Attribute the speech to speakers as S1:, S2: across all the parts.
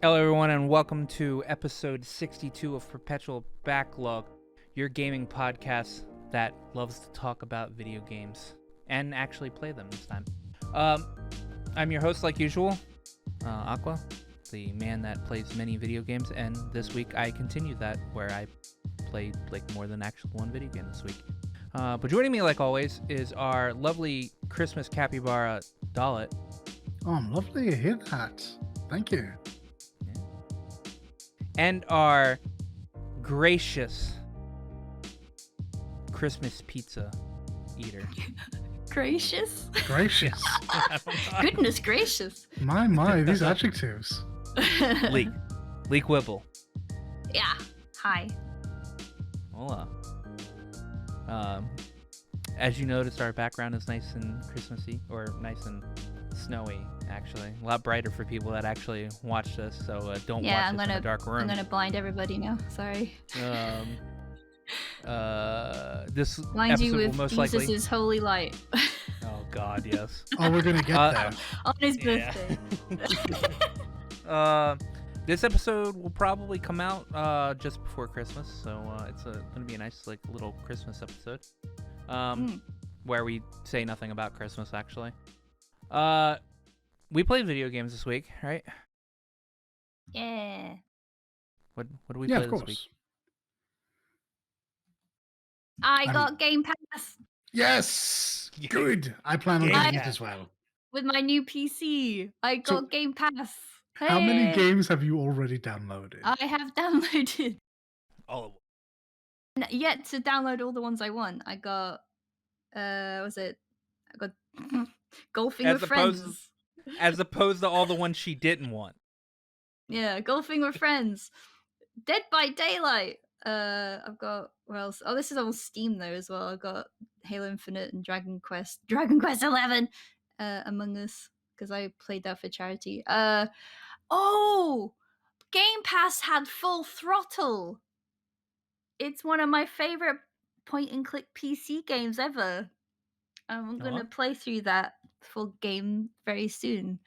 S1: Hello, everyone, and welcome to episode 62 of Perpetual Backlog, your gaming podcast that loves to talk about video games and actually play them this time. I'm your host, like usual, Aqua, the man that plays many video games, and this week I continue that where I played like more than actual one video game this week. But joining me, like always, is our lovely Christmas capybara, Dalit.
S2: Oh, lovely to hear that. Thank you.
S1: And our gracious Christmas pizza eater.
S3: Gracious?
S2: Gracious.
S3: Goodness gracious.
S2: My, these adjectives.
S1: Leek Whipple.
S3: Yeah. Hi.
S1: Hola. As you noticed, our background is nice and Christmassy, or nice and snowy, actually. A lot brighter for people that actually watched us, so don't watch us in a dark room.
S3: I'm gonna blind everybody now. Sorry.
S1: This
S3: Blind
S1: episode
S3: you with
S1: will most likely...
S3: Jesus' holy light.
S1: Oh God, yes.
S2: Oh, we're gonna get there.
S3: On his birthday.
S1: This episode will probably come out just before Christmas, so it's gonna be a nice little Christmas episode, where we say nothing about Christmas actually. We played video games this week, right?
S3: Yeah.
S1: What do we play this week?
S3: I got Game Pass.
S2: Yes! Good! I plan on getting it as well.
S3: With my new PC. I got Game Pass. Hey.
S2: How many games have you already downloaded?
S3: I have downloaded.
S1: All of
S3: them. Yet to download all the ones I want. I got, I got Golfing with Friends.
S1: As opposed to all the ones she didn't want.
S3: Yeah, Golfing with Friends. Dead by Daylight. I've got, what else? Oh, this is on Steam though as well. I've got Halo Infinite and Dragon Quest 11, Among Us, because I played that for charity. Game Pass had Full Throttle. It's one of my favorite point-and-click PC games ever. I'm gonna play through that full game very soon.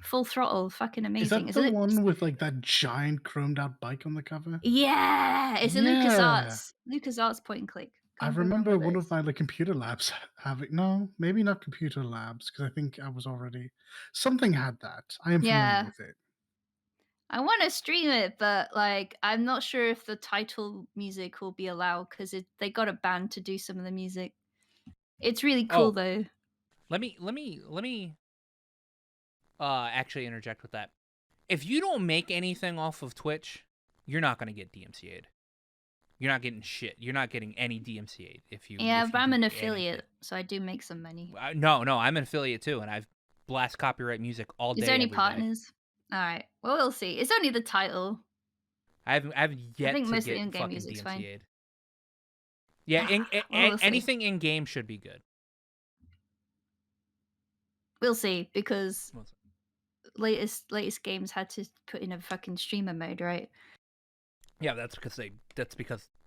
S3: Full Throttle, fucking amazing.
S2: Is that the one with like that giant chromed out bike on the cover?
S3: Yeah, it's a LucasArts point and click.
S2: I remember one of my computer labs having, no, maybe not computer labs, because I think I was already, something had that. I am familiar with it.
S3: I want to stream it, but I'm not sure if the title music will be allowed because they got a band to do some of the music. It's really cool though.
S1: Let me actually interject with that. If you don't make anything off of Twitch, you're not gonna get DMCA'd. You're not getting shit. You're not getting any DMCA'd if you.
S3: Yeah, but I'm an affiliate, so I do make some money.
S1: No, I'm an affiliate too, and I've blast copyright music all day.
S3: Is there any partners? All right. Well, we'll see. It's only the title.
S1: I haven't yet to get in-game music's DMCA'd. Fine. Yeah, anything in game should be good.
S3: We'll see, because latest games had to put in a fucking streamer mode, right?
S1: Yeah, that's because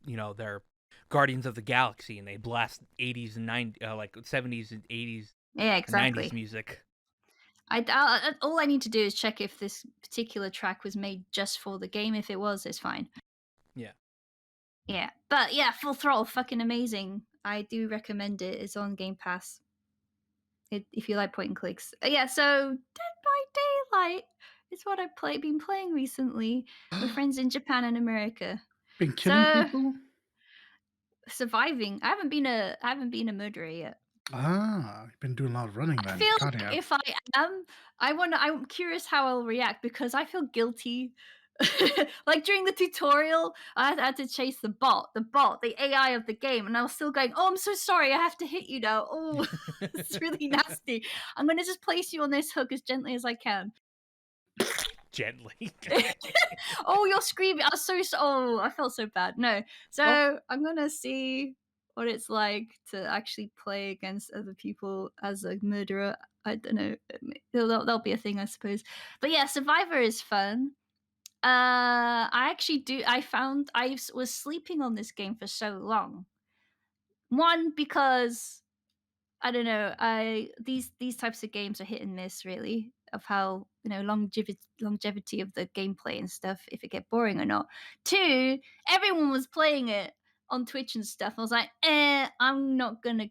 S1: they're Guardians of the Galaxy and they blast 80s and 90s, 70s and 80s,
S3: yeah, exactly,
S1: 90s music.
S3: All I need to do is check if this particular track was made just for the game. If it was, it's fine. Yeah, but yeah, Full Throttle, fucking amazing. I do recommend it. It's on Game Pass. If you like point and clicks. Yeah, so Dead by Daylight is what I've been playing recently with friends in Japan and America.
S2: Been killing people?
S3: Surviving. I haven't been a murderer yet.
S2: You've been doing a lot of running then.
S3: I feel like if I am, I'm curious how I'll react because I feel guilty. Like during the tutorial, I had to chase the AI of the game, and I was still going, "Oh, I'm so sorry, I have to hit you now. Oh, it's really nasty. I'm gonna just place you on this hook as gently as I can."
S1: Gently.
S3: Oh, you're screaming. I was I felt so bad. No, so I'm gonna see what it's like to actually play against other people as a murderer. I don't know. That'll be a thing, I suppose. But yeah, Survivor is fun. I found I was sleeping on this game for so long. One, because I don't know, these types of games are hit and miss, really. of how longevity of the gameplay and stuff, if it get boring or not. 2, everyone was playing it on Twitch and stuff. I was like, I'm not gonna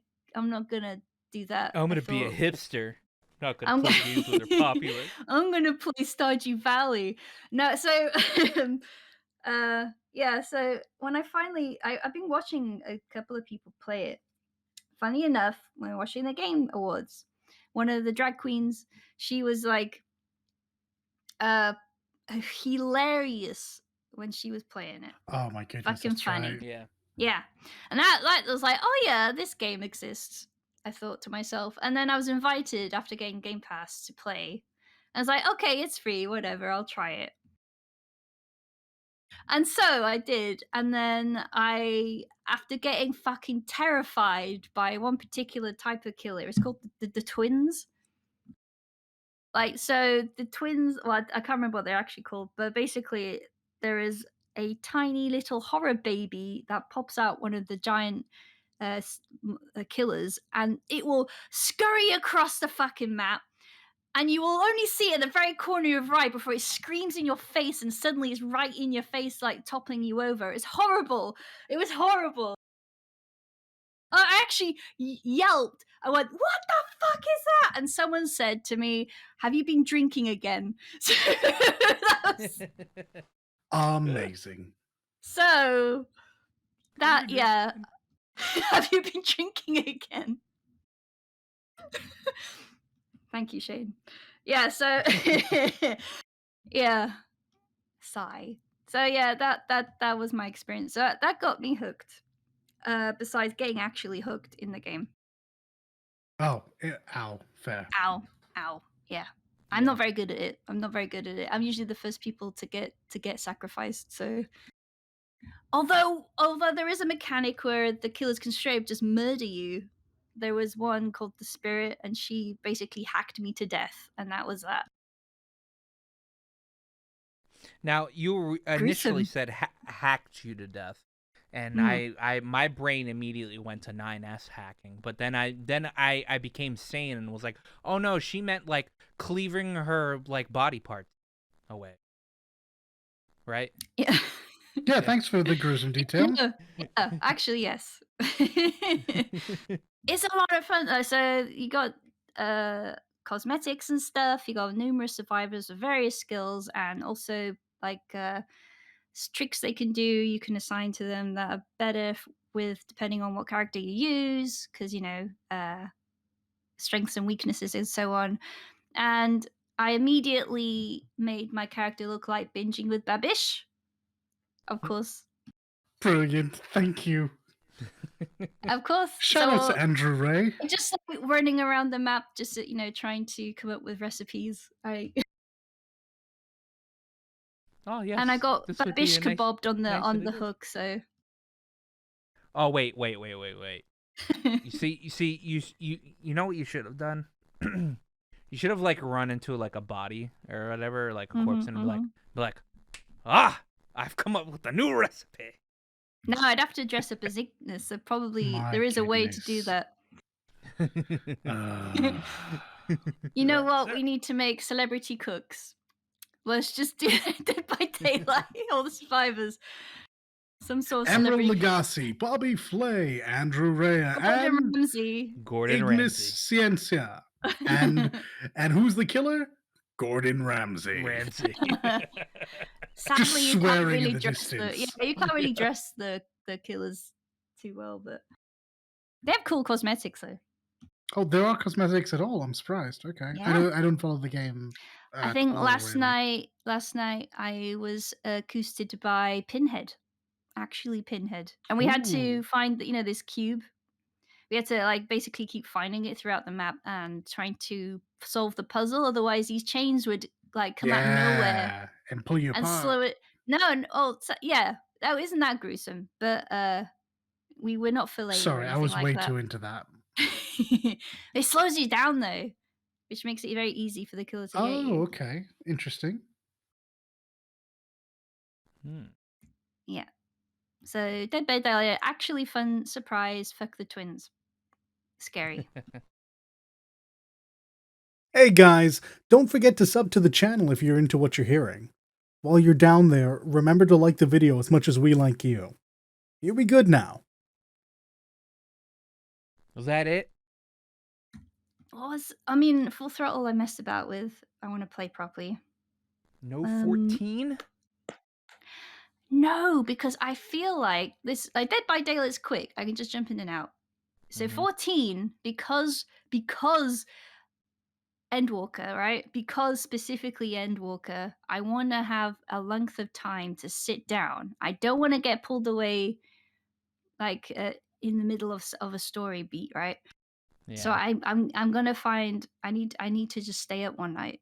S3: do that.
S1: I'm
S3: I
S1: gonna be a
S3: thought
S1: hipster. Not gonna
S3: I'm
S1: play games when they're popular.
S3: I'm gonna play Stardew Valley. No, so yeah, so when I've been watching a couple of people play it. Funny enough, when watching the Game Awards, one of the drag queens, she was like uh hilarious when she was playing it.
S2: Oh my goodness,
S3: Fucking
S2: that's
S3: funny.
S2: right.
S1: Yeah.
S3: Yeah. And that was like, oh yeah, this game exists. I thought to myself. And then I was invited after getting Game Pass to play. I was like, okay, it's free, whatever, I'll try it. And so I did. And then after getting fucking terrified by one particular type of killer, it's called the twins. Like, so the twins, well, I can't remember what they're actually called, but basically, there is a tiny little horror baby that pops out one of the giant killers, and it will scurry across the fucking map. And you will only see it at the very corner of right before it screams in your face, and suddenly it's right in your face, like toppling you over. It's horrible. It was horrible. I actually yelped. I went, "What the fuck is that?" And someone said to me, "Have you been drinking again?" So,
S2: Amazing.
S3: so that, yeah. Have you been drinking again? Thank you, Shane. Yeah, so yeah. Sigh. So yeah, that was my experience. So that got me hooked. Besides getting actually hooked in the game.
S2: Oh, ow, fair.
S3: Ow. Ow. Yeah. I'm not very good at it. I'm usually the first people to get sacrificed. So although there is a mechanic where the killers can straight up just murder you, there was one called the Spirit, and she basically hacked me to death, and that was that.
S1: Now, you initially
S3: Gruesome.
S1: said hacked you to death, and my brain immediately went to 9S hacking. But then I became sane and was like, oh no, she meant like cleaving her like body parts away, right?
S3: Yeah.
S2: Yeah, thanks for the gruesome detail.
S3: Yeah, actually, yes. It's a lot of fun. So you got cosmetics and stuff. You got numerous survivors with various skills, and also like tricks they can do. You can assign to them that are better with depending on what character you use, because strengths and weaknesses and so on. And I immediately made my character look like binging with Babish, of course.
S2: Brilliant. Thank you.
S3: Of course.
S2: Shout out to Andrew Ray.
S3: Just like running around the map, just trying to come up with recipes.
S1: Oh yes.
S3: And I got
S1: this
S3: Babish
S1: nice,
S3: kebabbed on the
S1: nice
S3: hook. So.
S1: Oh wait. You know what you should have done? You should have like run into like a body or whatever, like a corpse, and be like, I've come up with a new recipe.
S3: No, I'd have to dress up as Ignis. So probably there is a way to do that. You know what? We need to make celebrity cooks. Let's just do Dead by Daylight. All the survivors. Some sort of
S2: Emerald
S3: celebrity.
S2: Lagasse, Bobby Flay, Andrew Rea, and
S3: Ramsey.
S1: Gordon
S2: Ignis
S1: Ramsay.
S2: Ciencia. And who's the killer? Gordon Ramsay.
S3: Sadly, you can't really
S2: dress
S3: you can't really dress the killers too well, but they have cool cosmetics though.
S2: Oh, there are cosmetics at all. I'm surprised. Okay,
S3: Yeah.
S2: I don't follow the game.
S3: I think last
S2: night.
S3: night I was acousted by Pinhead, actually Pinhead, and we had to find this cube. We had to like basically keep finding it throughout the map and trying to solve the puzzle. Otherwise, these chains would like come out of nowhere
S2: and pull you
S3: and
S2: apart.
S3: slow it. Yeah, that isn't that gruesome, but we were not filleted.
S2: Sorry, I was
S3: like
S2: way
S3: that.
S2: too into that.
S3: It slows you down though, which makes it very easy for the killer to get you.
S2: Oh, okay, interesting.
S3: Yeah. So Dead by Daylight, actually fun surprise. Fuck the twins. Scary.
S2: Hey guys, don't forget to sub to the channel if you're into what you're hearing. While you're down there, remember to like the video as much as we like you. You'll be good now.
S1: Was that it?
S3: I mean, Full Throttle I messed about with. I want to play properly.
S1: No 14?
S3: No, because I feel like this, like Dead by Daylight's quick. I can just jump in and out. So 14, because Endwalker, right? Because specifically Endwalker, I want to have a length of time to sit down. I don't want to get pulled away like in the middle of a story beat, right?
S1: Yeah.
S3: So I'm gonna find I need to just stay up one night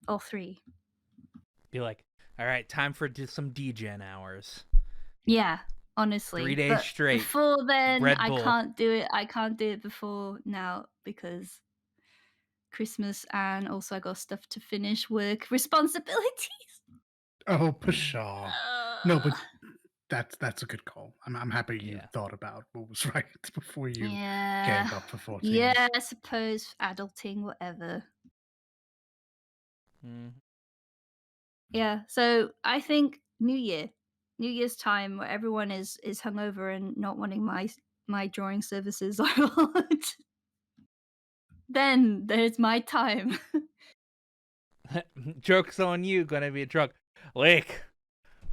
S3: or 3.
S1: Be like, all right, time for some DGen hours.
S3: Yeah, honestly.
S1: 3 days straight.
S3: Before then,
S1: Red
S3: I
S1: Bull.
S3: can't do it. I can't do it before now because Christmas, and also I got stuff to finish, work responsibilities.
S2: Oh, pshaw. No, but that's a good call. I'm happy you
S1: Yeah.
S2: thought about what was right before you
S3: Yeah.
S2: gave up for 14.
S3: Yeah, I suppose adulting, whatever. Yeah, so I think New Year's time, where everyone is hungover and not wanting my drawing services, then there's my time.
S1: Joke's on you, gonna be a drug. Lake,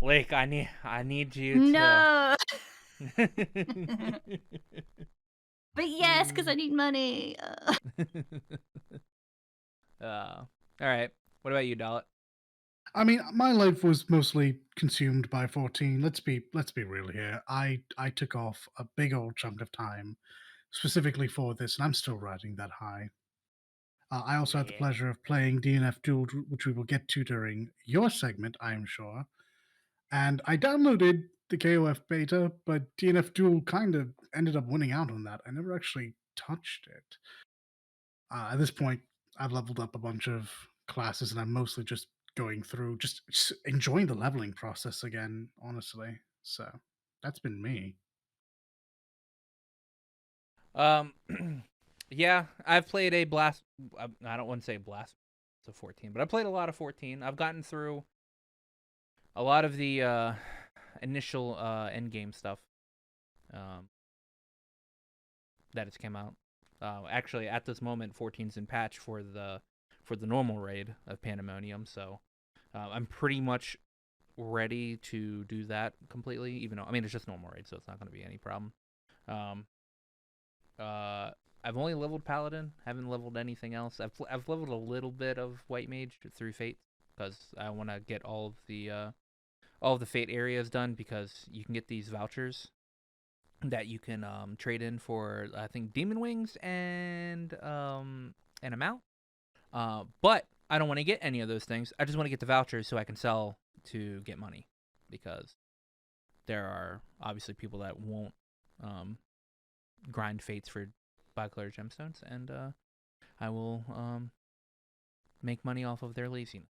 S1: I need you
S3: No.
S1: to.
S3: But yes, because I need money.
S1: All right. What about you, Dalit?
S2: I mean, my life was mostly consumed by 14. Let's be real here. I took off a big old chunk of time specifically for this, and I'm still riding that high. I also had the pleasure of playing DNF Duel, which we will get to during your segment, I am sure. And I downloaded the KOF beta, but DNF Duel kind of ended up winning out on that. I never actually touched it. At this point, I've leveled up a bunch of classes, and I'm mostly just going through, just enjoying the leveling process again, honestly. So that's been me.
S1: Yeah, I've played a blast. I don't want to say blast of 14, but I played a lot of 14. I've gotten through a lot of the initial end game stuff that has come out. Actually, at this moment, 14's in patch for the normal raid of Pandemonium, so I'm pretty much ready to do that completely. Even though, I mean, it's just normal raid, so it's not going to be any problem. I've only leveled Paladin, haven't leveled anything else. I've leveled a little bit of White Mage through Fate because I want to get all of the Fate areas done, because you can get these vouchers that you can trade in for, I think, Demon Wings and a mount. But I don't want to get any of those things. I just want to get the vouchers so I can sell to get money, because there are obviously people that won't grind Fates for bicolor gemstones, and I will make money off of their laziness.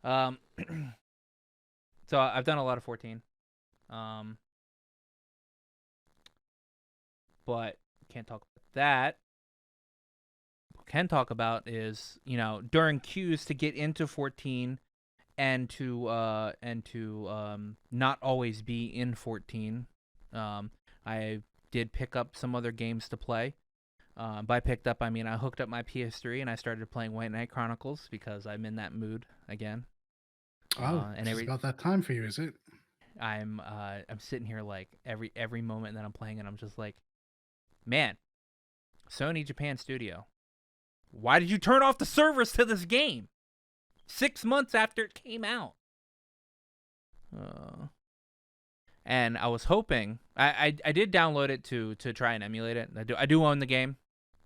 S1: So I've done a lot of 14. But can't talk about that. What we can talk about is, during queues to get into 14 and to not always be in 14. I did pick up some other games to play. By picked up, I mean I hooked up my PS3 and I started playing White Knight Chronicles because I'm in that mood again.
S2: And it's about that time for you, is it?
S1: I'm sitting here like every moment that I'm playing, and I'm just like, man, Sony Japan Studio, why did you turn off the servers to this game 6 months after it came out? And I was hoping, I did download it to try and emulate it. I do own the game,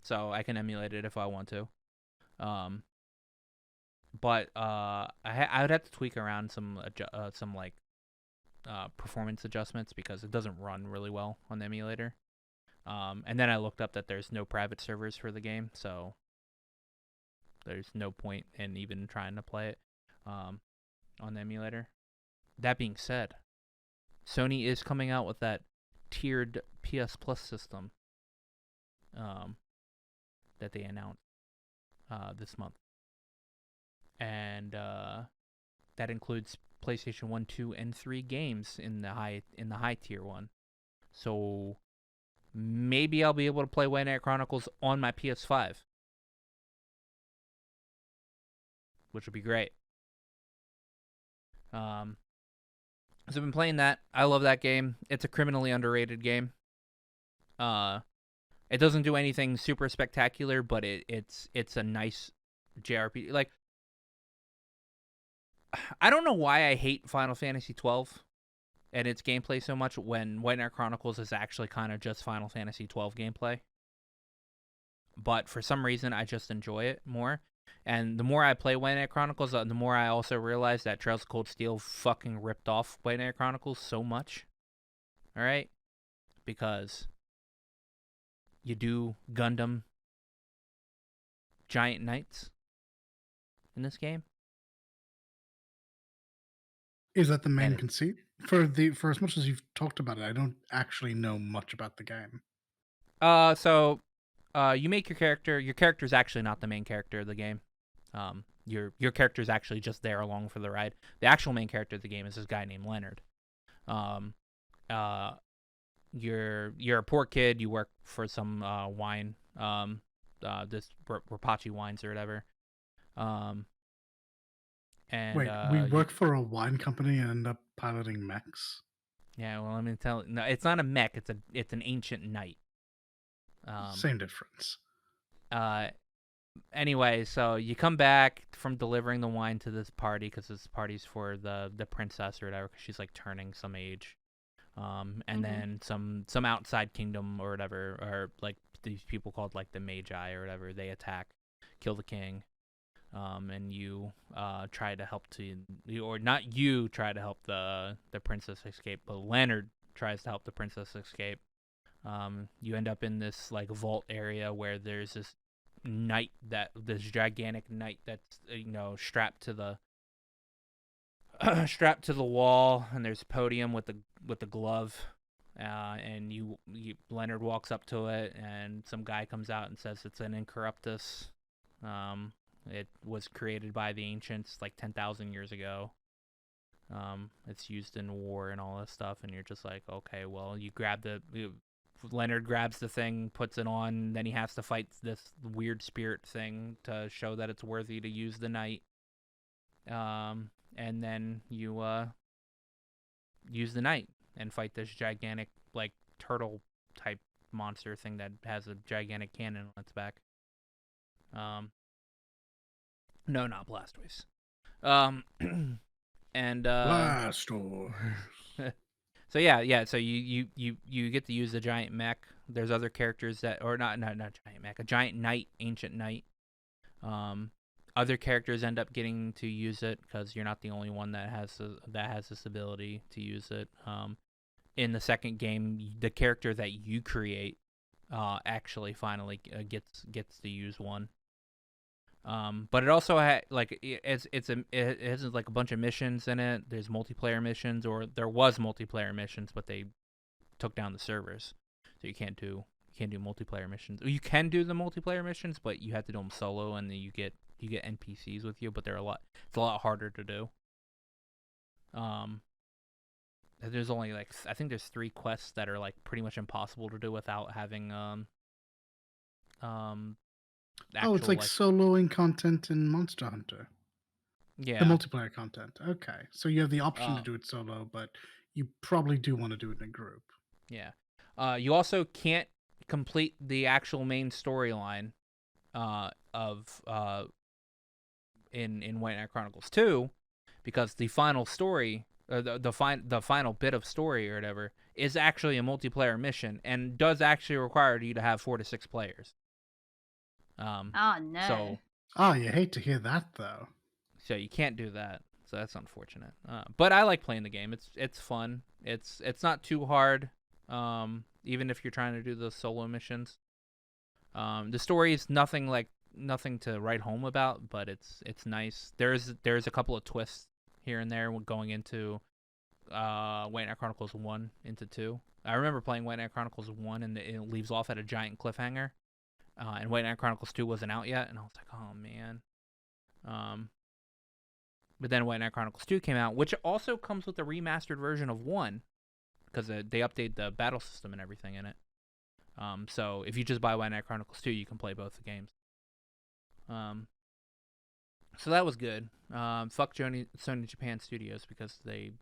S1: so I can emulate it if I want to. But I would have to tweak around some like performance adjustments, because it doesn't run really well on the emulator. And then I looked up that there's no private servers for the game, so there's no point in even trying to play it on the emulator. That being said, Sony is coming out with that tiered PS Plus system that they announced. this month, and that includes PlayStation 1, 2, and 3 games in the high tier one. So maybe I'll be able to play White Knight Chronicles on my PS5, which would be great. So I've been playing that. I love that game. It's a criminally underrated game. It doesn't do anything super spectacular, but it's a nice JRPG. Like, I don't know why I hate Final Fantasy 12 and its gameplay so much when White Knight Chronicles is actually kind of just Final Fantasy 12 gameplay. But for some reason, I just enjoy it more. And the more I play White Knight Chronicles, the more I also realize that Trails of Cold Steel fucking ripped off White Knight Chronicles so much. All right? Because you do Gundam giant knights in this game.
S2: Is that the main
S1: And
S2: conceit? For as much as you've talked about it, I don't actually know much about the game.
S1: So you make your character. Your character is actually not the main character of the game. Your character is actually just there along for the ride. The actual main character of the game is this guy named Leonard. You're a poor kid. You work for some wine. This Rapachi wines or whatever. And
S2: Wait, we work for a wine company and end up piloting mechs?
S1: Yeah, well, let me tell you. No, it's not a mech. It's an ancient knight.
S2: Same difference.
S1: Anyway, so you come back from delivering the wine to this party because this party's for the princess or whatever because she's like turning some age. And then some outside kingdom or whatever, or like these people called like the Magi or whatever, they attack, kill the king. And you try to help or not you try to help the princess escape, but Leonard tries to help the princess escape. You end up in this like vault area where there's this gigantic knight that's strapped to the wall, and there's a podium with the glove. And Leonard walks up to it, and some guy comes out and says it's an Incorruptus. It was created by the ancients like 10,000 years ago. It's used in war and all this stuff, and you're just like, okay, well, Leonard grabs the thing, puts it on, then he has to fight this weird spirit thing to show that it's worthy to use the knight. And then you use the knight and fight this gigantic like turtle type monster thing that has a gigantic cannon on its back. No, not Blastoise. And
S2: Blastoise.
S1: So yeah. So you get to use the giant mech. There's other characters that, or not giant mech, a giant knight, ancient knight. Other characters end up getting to use it because you're not the only one that has this ability to use it. In the second game, the character that you create actually finally gets to use one. But it also it has like a bunch of missions in it. There's multiplayer missions, or there was multiplayer missions, but they took down the servers, so you can't do multiplayer missions. You can do the multiplayer missions, but you have to do them solo, and then you get NPCs with you, but it's a lot harder to do. There's only I think there's 3 quests that are like pretty much impossible to do without having
S2: It's like soloing content in Monster Hunter.
S1: Yeah.
S2: The multiplayer content. Okay. So you have the option to do it solo, but you probably do want to do it in a group.
S1: Yeah. You also can't complete the actual main storyline of in White Knight Chronicles 2 because the final story, the final bit of story or whatever, is actually a multiplayer mission and does actually require you to have 4 to 6 players.
S3: Oh no.
S2: You hate to hear that though.
S1: So you can't do that. So that's unfortunate. But I like playing the game. It's fun. It's not too hard. Even if you're trying to do the solo missions. The story is nothing to write home about, but it's nice. There's a couple of twists here and there going into White Knight Chronicles 1 into 2. I remember playing White Knight Chronicles 1 and it leaves off at a giant cliffhanger. and White Knight Chronicles 2 wasn't out yet, and I was like, oh man. But then White Knight Chronicles 2 came out, which also comes with a remastered version of 1, because they update the battle system and everything in it. So if you just buy White Knight Chronicles 2, you can play both the games. So that was good. Fuck Sony Japan Studios, because they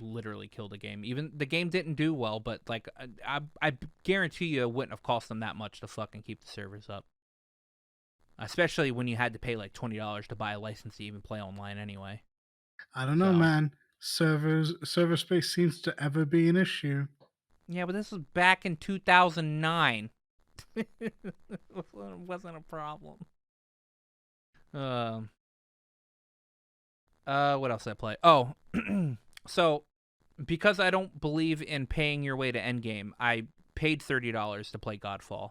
S1: literally killed the game. Even the game didn't do well, but like I guarantee you it wouldn't have cost them that much to fucking keep the servers up. Especially when you had to pay like $20 to buy a license to even play online anyway.
S2: I don't know,
S1: So.
S2: man. Server space seems to ever be an issue.
S1: Yeah, but this was back in 2009. It wasn't a problem. What else did I play? Oh, so because I don't believe in paying your way to endgame, I paid $30 to play Godfall.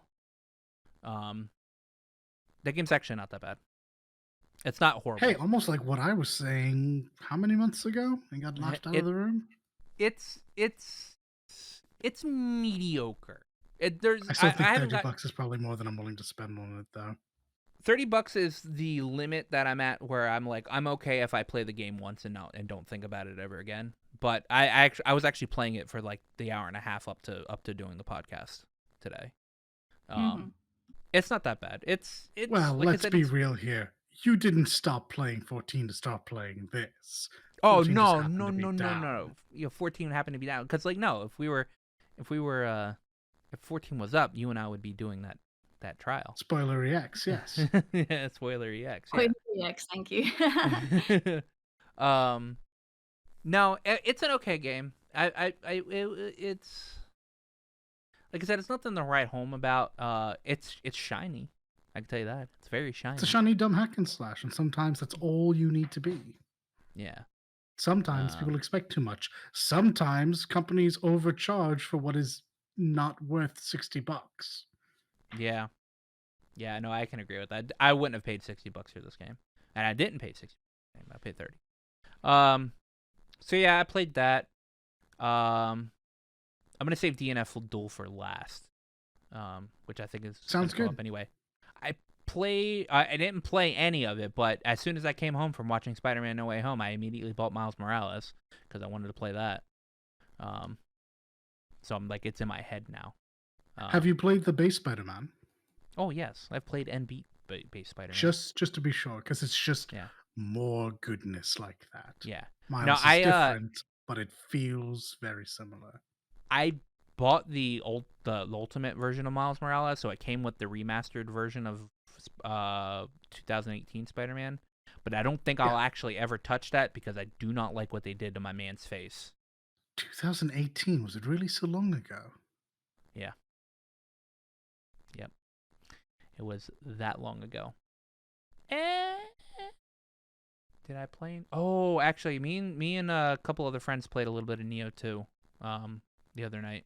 S1: That game's actually not that bad. It's not horrible.
S2: Hey, almost like what I was saying how many months ago and got laughed out of the room?
S1: It's mediocre.
S2: I still think $30 is probably more than I'm willing to spend on it, though.
S1: $30 is the limit that I'm at, where I'm like, I'm okay if I play the game once and don't think about it ever again. But I was actually playing it for like the hour and a half up to doing the podcast today. It's not that bad. It's
S2: well,
S1: like
S2: let's be real here. You didn't stop playing 14 to start playing this.
S1: Oh
S2: 14
S1: no. You know, 14 happened to be down, because like no, if 14 was up, you and I would be doing that trial.
S2: Spoiler EX, yes.
S1: Yeah, spoiler EX. Yeah.
S3: Spoiler EX, thank you.
S1: No, it's an okay game. It's like I said, it's nothing to write home about. It's shiny. I can tell you that. It's very shiny.
S2: It's a shiny, dumb hack and slash, and sometimes that's all you need to be.
S1: Yeah.
S2: Sometimes people expect too much. Sometimes companies overcharge for what is not worth $60.
S1: Yeah. Yeah, no, I can agree with that. I wouldn't have paid $60 for this game. And I didn't pay $60 for this game. I paid $30. So yeah, I played that. I'm gonna save DNF Duel for last. Which I think is
S2: sounds good.
S1: Up anyway. I didn't play any of it, but as soon as I came home from watching Spider-Man No Way Home, I immediately bought Miles Morales because I wanted to play that. So I'm like, it's in my head now.
S2: Have you played the base Spider-Man?
S1: Oh yes, I've played and beat base Spider-Man.
S2: Just to be sure, because it's just more goodness like that.
S1: Yeah.
S2: Miles is different, but it feels very similar.
S1: I bought the ultimate version of Miles Morales, so it came with the remastered version of 2018 Spider-Man, but I don't think I'll actually ever touch that because I do not like what they did to my man's face.
S2: 2018, was it really so long ago?
S1: Yeah. Yep. It was that long ago. Did I play? Oh, actually, me and a couple other friends played a little bit of Neo 2 the other night.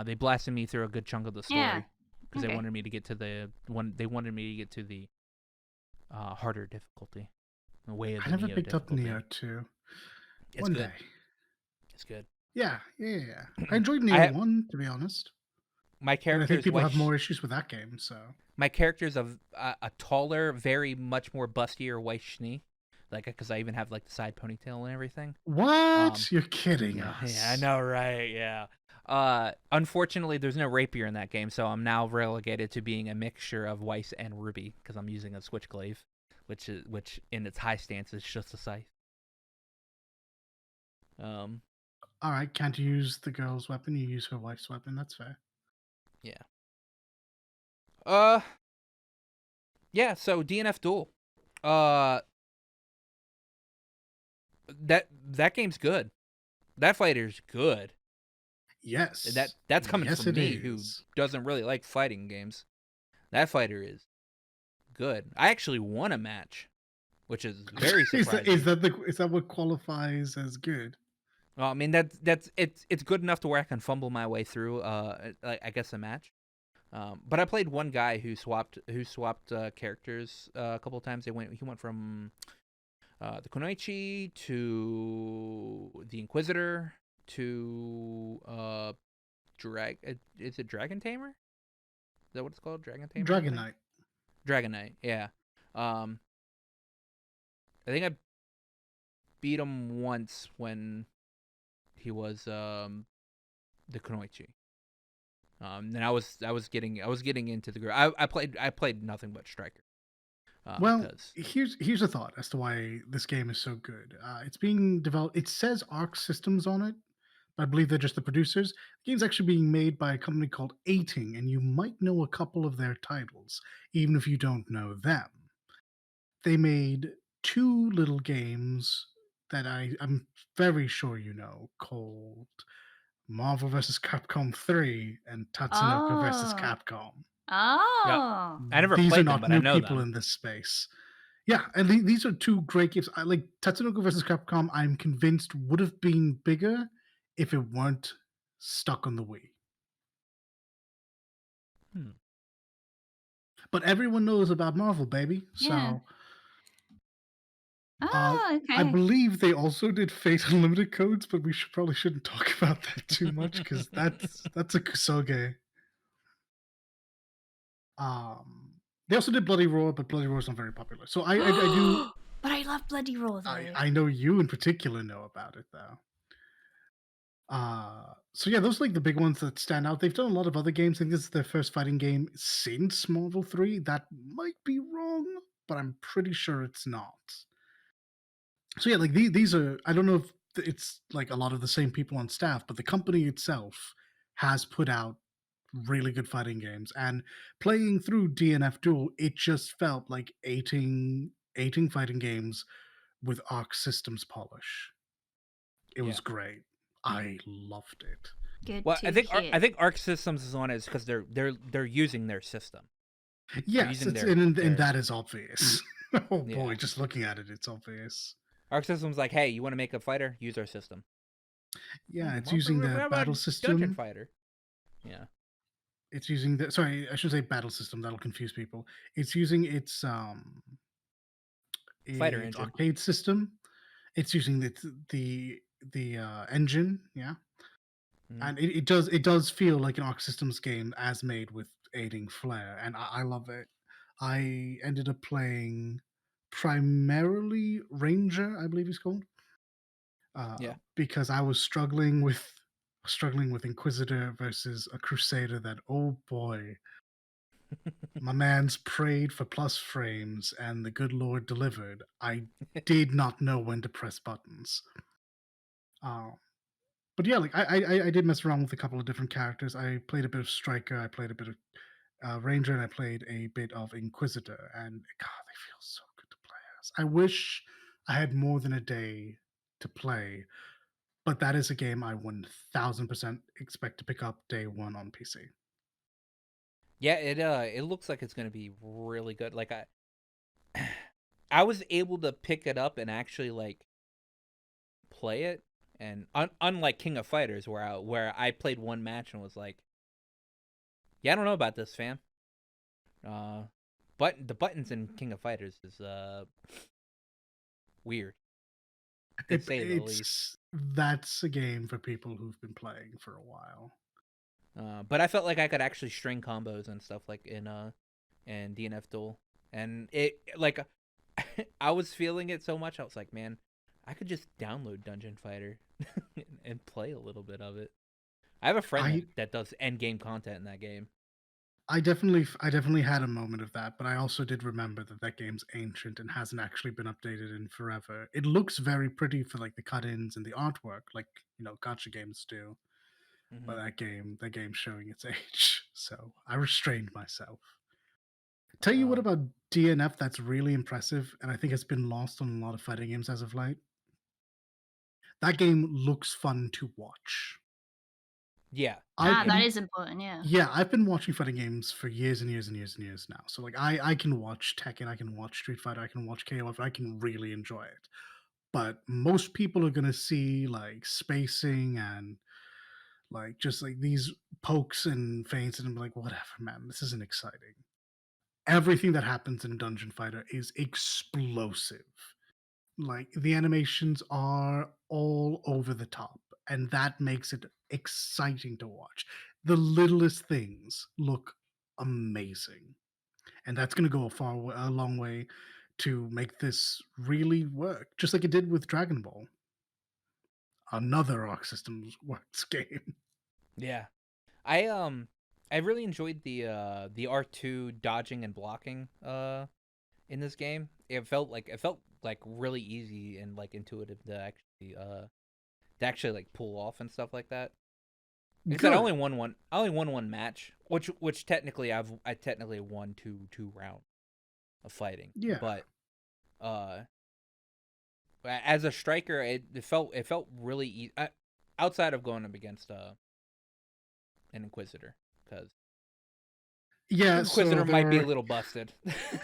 S1: They blasted me through a good chunk of the story because they wanted me to get to the harder difficulty. The way of the
S2: I never
S1: Neo
S2: picked up
S1: difficulty.
S2: Neo 2.
S1: It's
S2: One
S1: good.
S2: day.
S1: It's good.
S2: Yeah. I enjoyed Neo 1, to be honest.
S1: My character,
S2: I think people have more issues with that game, so.
S1: My character's a taller, very much more bustier white Schnee. Like, because I even have like the side ponytail and everything.
S2: What? You're kidding us.
S1: Yeah, I know, right? Yeah. Unfortunately, there's no rapier in that game, so I'm now relegated to being a mixture of Weiss and Ruby because I'm using a switchglaive, which in its high stance is just a scythe.
S2: All right, can't you use the girl's weapon? You use her wife's weapon. That's fair.
S1: Yeah. Yeah. So DNF Duel. That game's good. That fighter's good.
S2: Yes.
S1: That's coming from me, who doesn't really like fighting games. That fighter is good. I actually won a match, which is very surprising.
S2: Is that what qualifies as good?
S1: Well, I mean it's good enough to where I can fumble my way through. I guess a match. But I played one guy who swapped characters a couple of times. He went from the Kunoichi to the Inquisitor to is it Dragon Tamer? that what it's called? Dragon Tamer, I
S2: Dragon
S1: think.
S2: Knight.
S1: Dragon Knight. Yeah. Um, I think I beat him once when he was the Kunoichi. Then I was getting into the group. I played nothing but Striker.
S2: Well,
S1: Because
S2: here's a thought as to why this game is so good. It's being developed. It says Arc Systems on it. I believe they're just the producers. The game's actually being made by a company called Ating, and you might know a couple of their titles, even if you don't know them. They made two little games that I'm very sure you know, called Marvel vs. Capcom 3 and Tatsunoko vs.
S3: Oh.
S2: Capcom.
S1: yeah,
S3: Oh.
S1: I never
S2: These are
S1: played them,
S2: not
S1: but I
S2: new
S1: know
S2: people
S1: them.
S2: in this space. Yeah, and these are two great games. I like Tatsunoko vs. Capcom. I'm convinced would have been bigger if it weren't stuck on the Wii.
S1: Hmm.
S2: But everyone knows about Marvel, baby.
S3: Yeah.
S2: So
S3: Oh,
S2: I
S3: okay.
S2: believe they also did Fate Unlimited codes, but we probably shouldn't talk about that too much because that's a kusoge. Um, they also did Bloody Roar, but Bloody Roar is not very popular. So I do
S3: But I love Bloody Roar though.
S2: I know you in particular know about it though. So yeah, those are like the big ones that stand out. They've done a lot of other games. I think this is their first fighting game since Marvel 3. That might be wrong, but I'm pretty sure it's not. So yeah, like these are, I don't know if it's like a lot of the same people on staff, but the company itself has put out really good fighting games. And playing through DNF Duel, it just felt like ating fighting games with Arc Systems polish. It
S1: Yeah.
S2: was great. I loved it.
S3: Good
S1: Well, I
S3: to
S1: think
S3: hear.
S1: I think Arc Systems is on it because they're using their system. They're
S2: Yes,
S1: using
S2: it's
S1: their
S2: and that is obvious. Oh boy,
S1: yeah.
S2: just looking at it, it's obvious.
S1: Arc Systems like, hey, you want to make a fighter? Use our system.
S2: Yeah, it's
S1: Well,
S2: using
S1: what
S2: the
S1: about
S2: battle
S1: Dungeon
S2: system.
S1: Fighter? Yeah.
S2: It's using the sorry, I should say battle system. That'll confuse people. It's using
S1: Fighter
S2: its
S1: engine.
S2: arcade system. It's using the engine. Yeah,
S1: Mhm.
S2: and it does feel like an Arc Systems game as made with aiding flair, and I love it. I ended up playing primarily Ranger, I believe he's called,
S1: Yeah.
S2: because I was struggling with Inquisitor versus a Crusader. That, oh boy, my man's prayed for plus frames, and the good Lord delivered. I did not know when to press buttons. Uh, but yeah, like I did mess around with a couple of different characters. I played a bit of Striker, I played a bit of Ranger, and I played a bit of Inquisitor. And God, they feel so good to play as. I wish I had more than a day to play, but that is a game I 1000% expect to pick up day one on PC.
S1: Yeah, it looks like it's gonna be really good. Like I was able to pick it up and actually like play it, and unlike King of Fighters where I played one match and was like, yeah, I don't know about this, fam. Uh, but the buttons in King of Fighters is weird, to say the least.
S2: That's a game for people who've been playing for a while.
S1: But I felt like I could actually string combos and stuff like in DNF Duel, and it like I was feeling it so much. I was like, man, I could just download Dungeon Fighter and play a little bit of it. I have a friend that
S2: I
S1: that does end game content in that game.
S2: I definitely had a moment of that, but I also did remember that that game's ancient and hasn't actually been updated in forever. It looks very pretty for like the cut-ins and the artwork, like gacha games do. But
S1: Hmm.
S2: that game's showing its age, so I restrained myself. Tell you what
S1: Um,
S2: about DNF that's really impressive, and I think it's been lost on a lot of fighting games as of late. That game looks fun to watch.
S1: yeah,
S2: I've
S3: That
S1: yeah,
S2: been
S3: is important, yeah.
S2: Yeah, I've been watching fighting games for years and years and years and years now. So like I can watch Tekken, I can watch Street Fighter, I can watch KOF, I can really enjoy it. But most people are gonna see like spacing and like just like these pokes and feints and be like, whatever, man, this isn't exciting. Everything that happens in Dungeon Fighter is explosive. Like the animations are all over the top, and that makes it exciting to watch. The littlest things look amazing, and that's going to go a long way to make this really work, just like it did with Dragon Ball, another Arc Systems Works game.
S1: Yeah. I really enjoyed the R2 dodging and blocking in this game. It felt like really easy and like intuitive to actually like pull off and stuff like that. Like I said,
S2: Good.
S1: I only won one match, which technically I technically won two rounds of fighting.
S2: Yeah.
S1: But uh as a striker, it felt really easy outside of going up against an Inquisitor, because
S2: Yeah, so
S1: Inquisitor might be a little busted.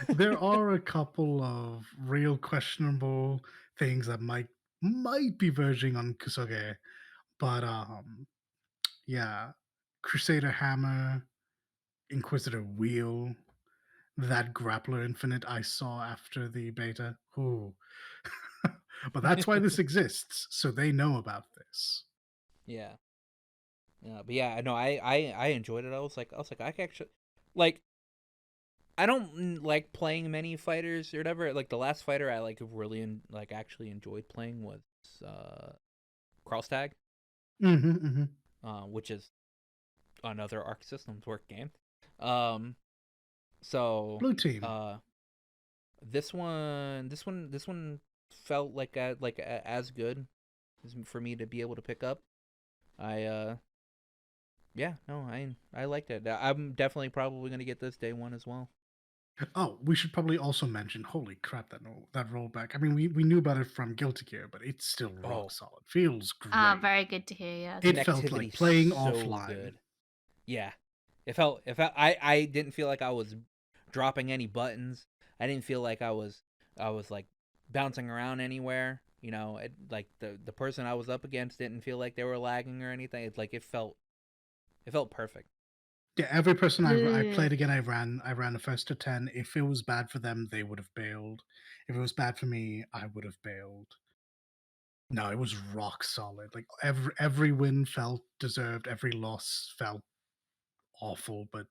S2: there are a couple of real questionable things that might be verging on Kusoge, but yeah, Crusader Hammer, Inquisitor Wheel, that Grappler Infinite I saw after the beta. Ooh. But that's why this exists, so they know about this.
S1: Yeah. Yeah, but yeah, no, I enjoyed it. I was like I can actually like I don't like playing many fighters or whatever. Like the last fighter I like really like actually enjoyed playing was uh Kralstag,
S2: Hmm.
S1: which is another Arc Systems work game. Um so
S2: Blue team.
S1: uh this one felt like as good for me to be able to pick up. I Yeah, no, I liked it. I'm definitely probably gonna get this day one as well.
S2: Oh, we should probably also mention. Holy crap! That rollback. I mean, we knew about it from Guilty Gear, but it's still rock
S1: Oh,
S2: solid. Feels
S3: Ah,
S2: great.
S3: very good to hear. Yes.
S2: It felt like
S1: connectivity
S2: playing
S1: so
S2: offline.
S1: good. Yeah, I didn't feel like I was dropping any buttons. I didn't feel like I was like bouncing around anywhere. Like the person I was up against didn't feel like they were lagging or anything. It's like it felt perfect.
S2: Yeah, every person I
S3: Yeah.
S2: played again, I ran the first to 10. If it was bad for them, they would have bailed. If it was bad for me, I would have bailed. No, it was rock solid. Like every win felt deserved. Every loss felt awful, but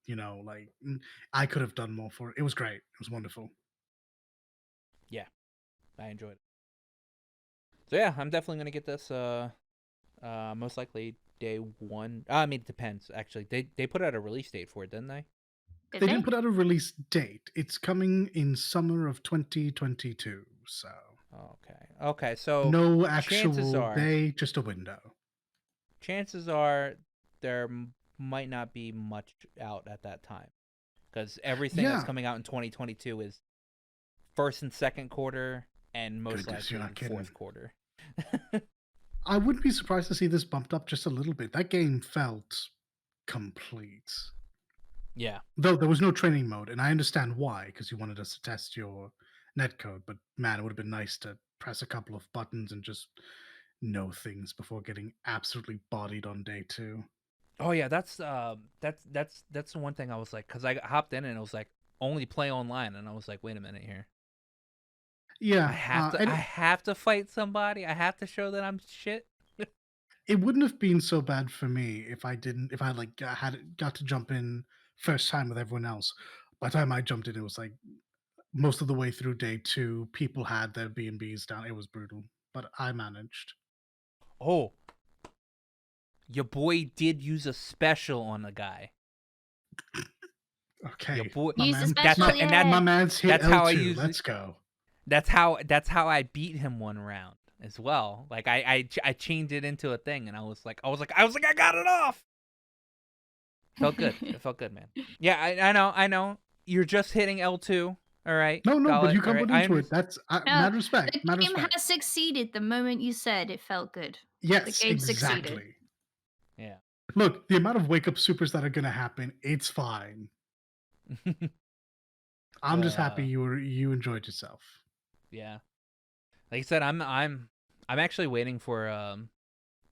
S2: I could have done more for it. It was great. It was wonderful.
S1: Yeah, I enjoyed it. So yeah, I'm definitely gonna get this. Most likely day one. I mean, it depends. Actually, they put out a release date for it, didn't they?
S3: Did
S2: They
S3: they?
S2: didn't put out a release date. It's coming in summer of 2022. So
S1: Okay. Okay. So
S2: no
S1: chances
S2: actual
S1: are,
S2: day, just a window.
S1: chances are there might not be much out at that time, because everything that's
S2: Yeah.
S1: coming out in 2022 is first and second quarter, and most
S2: Goodness, you're
S1: likely
S2: not kidding.
S1: fourth quarter.
S2: I wouldn't be surprised to see this bumped up just a little bit. That game felt complete.
S1: Yeah.
S2: Though there was no training mode, and I understand why, because you wanted us to test your netcode, but man, it would have been nice to press a couple of buttons and just know things before getting absolutely bodied on day two.
S1: Oh yeah, that's the one thing I was like, because I hopped in and it was like only play online, and I was like, wait a minute here. I
S2: Yeah,
S1: have to
S2: and
S1: I have to fight somebody. I have to show that I'm shit.
S2: it wouldn't have been so bad for me if I like got to jump in first time with everyone else. By the time I jumped in, it was like most of the way through day two, people had their B&Bs down. It was brutal, but I managed.
S1: Oh, your boy did use a special on a guy. Your
S2: Okay,
S1: boy.
S2: my
S3: Use the
S2: man,
S1: That's
S3: special,
S1: and that
S2: my
S3: yeah.
S2: man's hit
S1: that's how I
S2: L2.
S1: use it.
S2: Let's go.
S1: That's how I beat him one round as well. Like I changed it into a thing, and I got it off. Felt good. It felt good, man. Yeah, I know. You're just hitting L2. All right,
S2: No, no,
S1: got
S2: but
S1: it.
S2: you
S1: All
S2: come
S1: right,
S2: put
S1: I
S2: into it.
S1: understand.
S2: That's
S3: No,
S2: mad respect.
S3: the
S2: Mad
S3: game
S2: respect.
S3: has succeeded the moment you said it felt good. The
S2: Yes,
S3: game succeeded.
S2: exactly.
S1: Yeah.
S2: Look, the amount of wake up supers that are going to happen, it's fine. I'm just happy
S1: uh,
S2: you enjoyed yourself.
S1: yeah. Like I said, I'm actually waiting for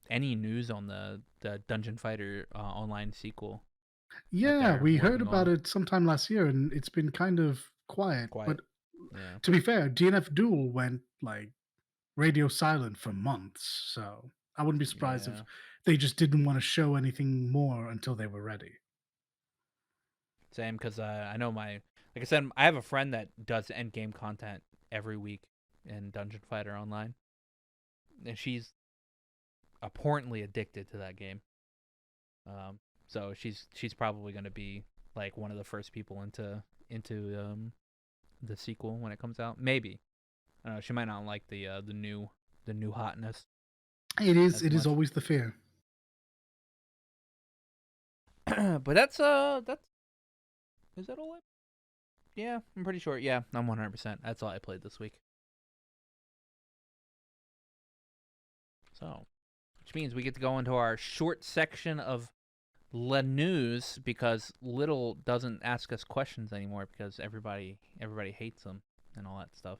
S1: any news on the Dungeon Fighter online sequel that
S2: Yeah,
S1: they're
S2: we heard
S1: working
S2: about
S1: on.
S2: it sometime last year, and it's been kind of quiet. But
S1: Quiet. Yeah.
S2: to be fair, DNF Duel went like radio silent for months, so I wouldn't be surprised if
S1: Yeah.
S2: they just didn't want to show anything more until they were ready.
S1: Same, because I know like I said, I have a friend that does end game content every week in Dungeon Fighter Online, and she's abhorrently addicted to that game. So she's probably going to be like one of the first people into the sequel when it comes out. Maybe I don't know. She might not like the new hotness
S2: It is.
S1: as
S2: It is
S1: much.
S2: always the fear.
S1: But that's is that all? Yeah, I'm pretty sure. Yeah, I'm 100%. That's all I played this week. So, which means we get to go into our short section of La News because Little doesn't ask us questions anymore because everybody hates him and all that stuff.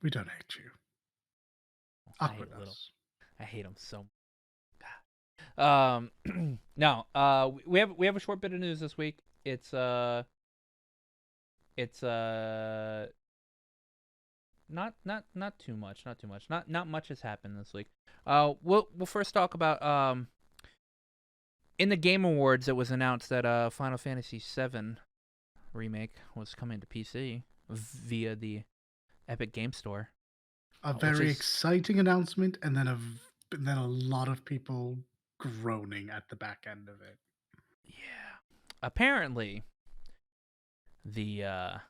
S2: We don't hate you.
S1: I hate Little.
S2: Awkwardness.
S1: I hate him so. No. We have a short bit of news this week. It's not too much. Not much has happened this week. We'll first talk about in the Game Awards. It was announced that Final Fantasy VII remake was coming to PC via the Epic Game Store.
S2: A very exciting announcement, and then a lot of people groaning at the back end of it.
S1: Yeah. Apparently, the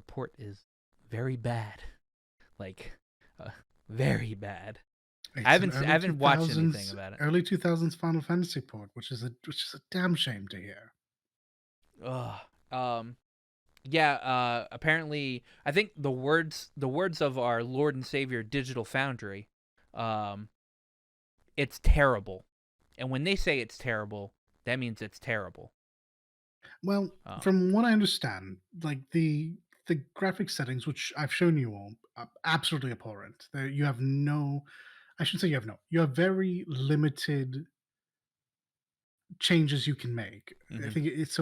S1: port is very bad, like very bad. I haven't watched anything about it.
S2: Early 2000s Final Fantasy port, which is a damn shame to hear.
S1: Ugh. Yeah, apparently I think the words of our Lord and Savior Digital Foundry, it's terrible. And when they say it's terrible, that means it's terrible.
S2: Well, from what I understand, like the graphic settings, which I've shown you all, are absolutely abhorrent. You have no, I should say you have no, you have very limited changes you can make. I think it's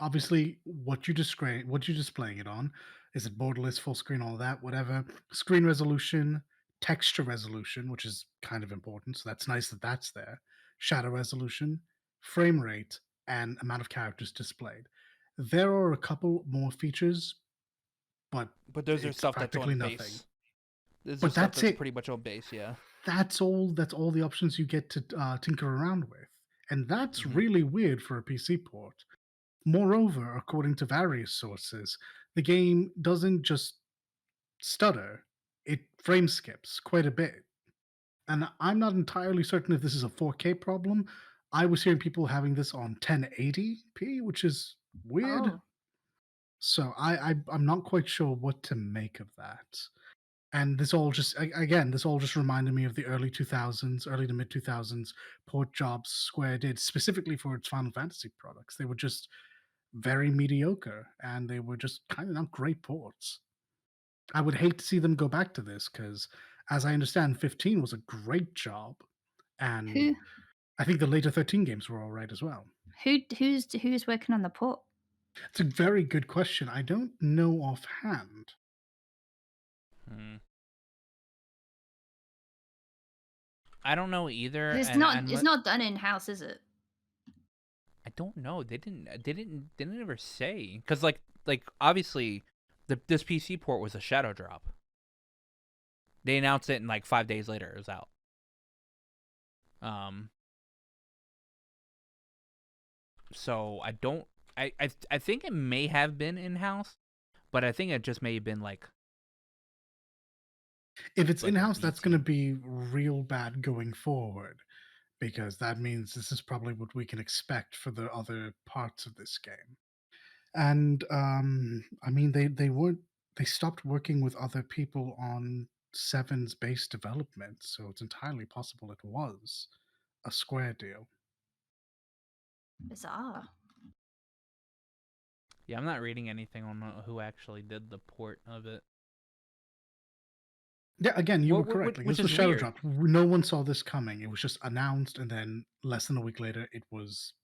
S2: obviously what you're displaying it on. Is it borderless, full screen, all that, whatever. Screen resolution, texture resolution, which is kind of important. So that's nice that that's there. Shadow resolution, frame rate, and amount of characters displayed. There are a couple more features, but
S1: those are
S2: it's
S1: stuff that's
S2: practically
S1: on
S2: nothing.
S1: base. This
S2: But
S1: is stuff
S2: that's
S1: that's
S2: it.
S1: pretty much on base, yeah.
S2: That's all. That's all the options you get to tinker around with, and that's really weird for a PC port. Moreover, according to various sources, the game doesn't just stutter, it frame skips quite a bit. And I'm not entirely certain if this is a 4K problem. I was hearing people having this on 1080p, which is weird.
S3: Oh,
S2: So I'm not quite sure what to make of that. And this all just again, this all just reminded me of the early 2000s, early to mid 2000s port jobs Square did specifically for its Final Fantasy products. They were just very mediocre, and they were just kind of not great ports. I would hate to see them go back to this because, as I understand, 15 was a great job, and
S3: who
S2: I think the later 13 games were all right as well.
S3: who's working on the port?
S2: It's a very good question. I don't know offhand.
S1: I don't know either.
S3: It's not done in house, is it?
S1: I don't know. They didn't ever say because like obviously this PC port was a shadow drop. They announced it and like 5 days later it was out. So I don't. I think it may have been in house, but I think it just may have been like.
S2: If it's in house, that's going to be real bad going forward, because that means this is probably what we can expect for the other parts of this game. And I mean, they stopped working with other people on Seven's base development, so it's entirely possible it was a Square deal.
S3: Bizarre.
S1: Yeah, I'm not reading anything on who actually did the port of it.
S2: Yeah, again, you were correct. Like,
S1: which
S2: this was
S1: is
S2: shadow
S1: weird.
S2: dropped. No one saw this coming. It was just announced, and then less than a week later, it was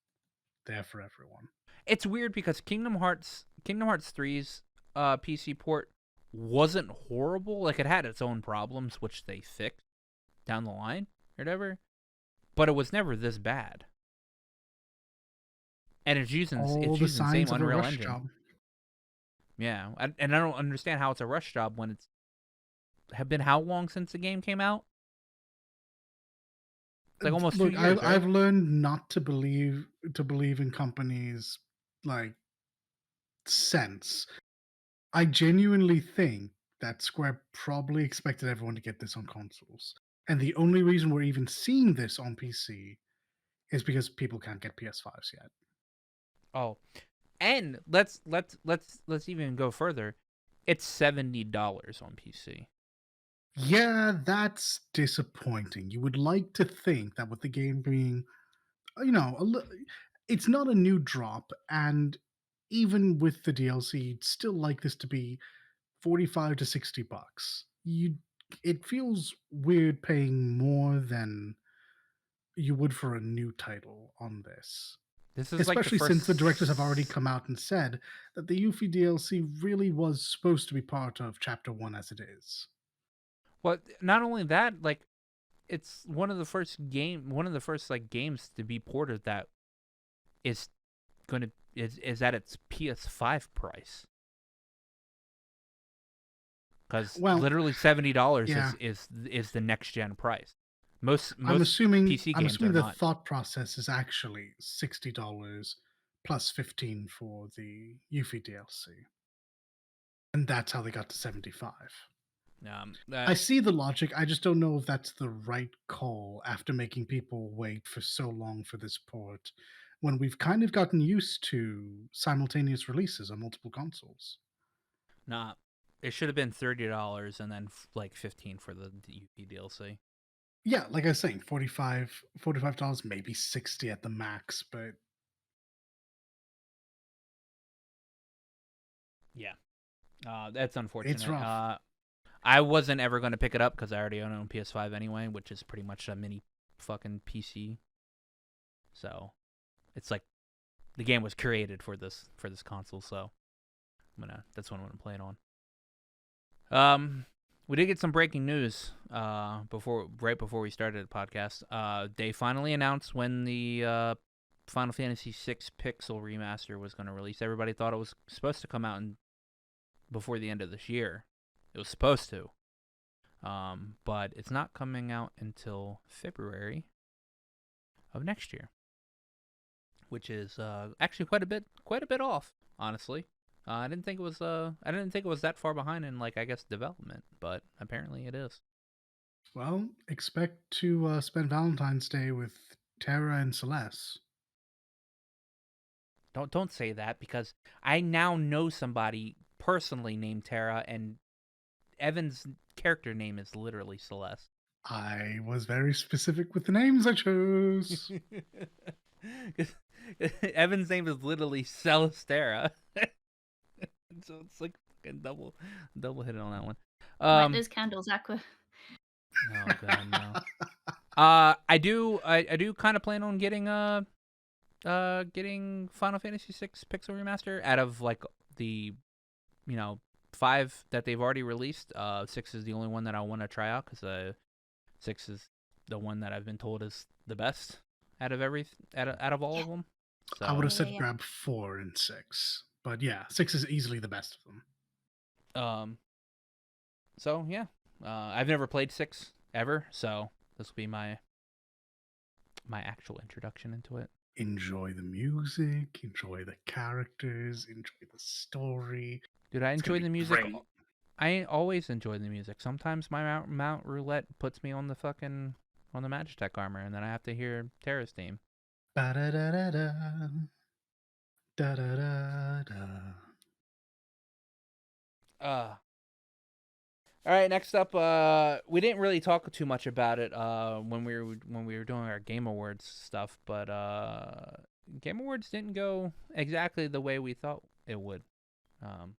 S2: there for everyone.
S1: It's weird because Kingdom Hearts 3's PC port wasn't horrible. Like, it had its own problems, which they fixed down the line or whatever, but it was never this bad. and it's using
S2: All
S1: it's
S2: the
S1: using the same
S2: signs of a
S1: Unreal
S2: rush
S1: Engine.
S2: job.
S1: Yeah, and I don't understand how it's a rush job when it's have been how long since the game came out? It's like almost 2
S2: Look,
S1: years,
S2: I've
S1: right?
S2: learned not to believe in companies like sense. I genuinely think that Square probably expected everyone to get this on consoles. And the only reason we're even seeing this on PC is because people can't get PS5s yet.
S1: Oh, and let's even go further. It's $70 on PC.
S2: Yeah, that's disappointing. You would like to think that with the game being, it's not a new drop, and even with the DLC, you'd still like this to be 45 to 60 bucks. It feels weird paying more than you would for a new title on this.
S1: This is like the
S2: Especially since the directors have already
S1: first.
S2: come out and said that the Yuffie DLC really was supposed to be part of Chapter 1 as it is.
S1: Well, not only that, like it's one of the first like games to be ported that is is at its PS5 price. Because
S2: Well,
S1: literally $70
S2: yeah,
S1: is the next gen price. Most PC
S2: I'm
S1: games are
S2: assuming the
S1: not.
S2: thought process is actually $60 plus 15 for the Yuffie DLC. And that's how they got to 75.
S1: Um,
S2: I
S1: uh,
S2: see the logic. I just don't know if that's the right call after making people wait for so long for this port when we've kind of gotten used to simultaneous releases on multiple consoles.
S1: nah, it should have been $30 and then like 15 for the UP DLC.
S2: Yeah, like I was saying, $45, maybe 60 at the max, but
S1: Yeah, that's
S2: it's
S1: unfortunate.
S2: rough.
S1: I wasn't ever going to pick it up because I already own a PS5 anyway, which is pretty much a mini fucking PC. So it's like the game was created for this console. So that's what I'm gonna play it on. We did get some breaking news. Right before we started the podcast, they finally announced when the Final Fantasy VI Pixel remaster was going to release. Everybody thought it was supposed to come out before the end of this year. It was supposed to. But it's not coming out until February of next year, which is actually quite a bit off, honestly. I didn't think it was that far behind in like I guess development, but apparently it is.
S2: Well, expect to spend Valentine's Day with Terra and Celeste.
S1: Don't say that because I now know somebody personally named Tara, and Evan's character name is literally Celeste.
S2: I was very specific with the names I chose.
S1: Evan's name is literally Celestera. So it's like fucking double hit on that one.
S3: Light those candles, Aqua.
S1: Oh god, no. I do kind of plan on getting Final Fantasy VI Pixel Remaster out of like the 5 that they've already released. 6 is the only one that I want to try out because 6 is the one that I've been told is the best out of all
S3: Yeah.
S1: of them.
S2: I would
S1: So
S2: have said grab 4 and 6, but yeah, 6 is easily the best of them.
S1: so yeah, I've never played 6 ever, so this will be my actual introduction into it.
S2: Enjoy the music, enjoy the characters, enjoy the story.
S1: Dude, I
S2: It's gonna
S1: enjoy
S2: be
S1: the music.
S2: great.
S1: I always enjoy the music. Sometimes my Mount Roulette puts me on the Magitech armor, and then I have to hear Terra's theme.
S2: Ba-da-da-da-da. Da-da-da-da.
S1: All right, next up, we didn't really talk too much about it when we were doing our Game Awards stuff, but Game Awards didn't go exactly the way we thought it would um,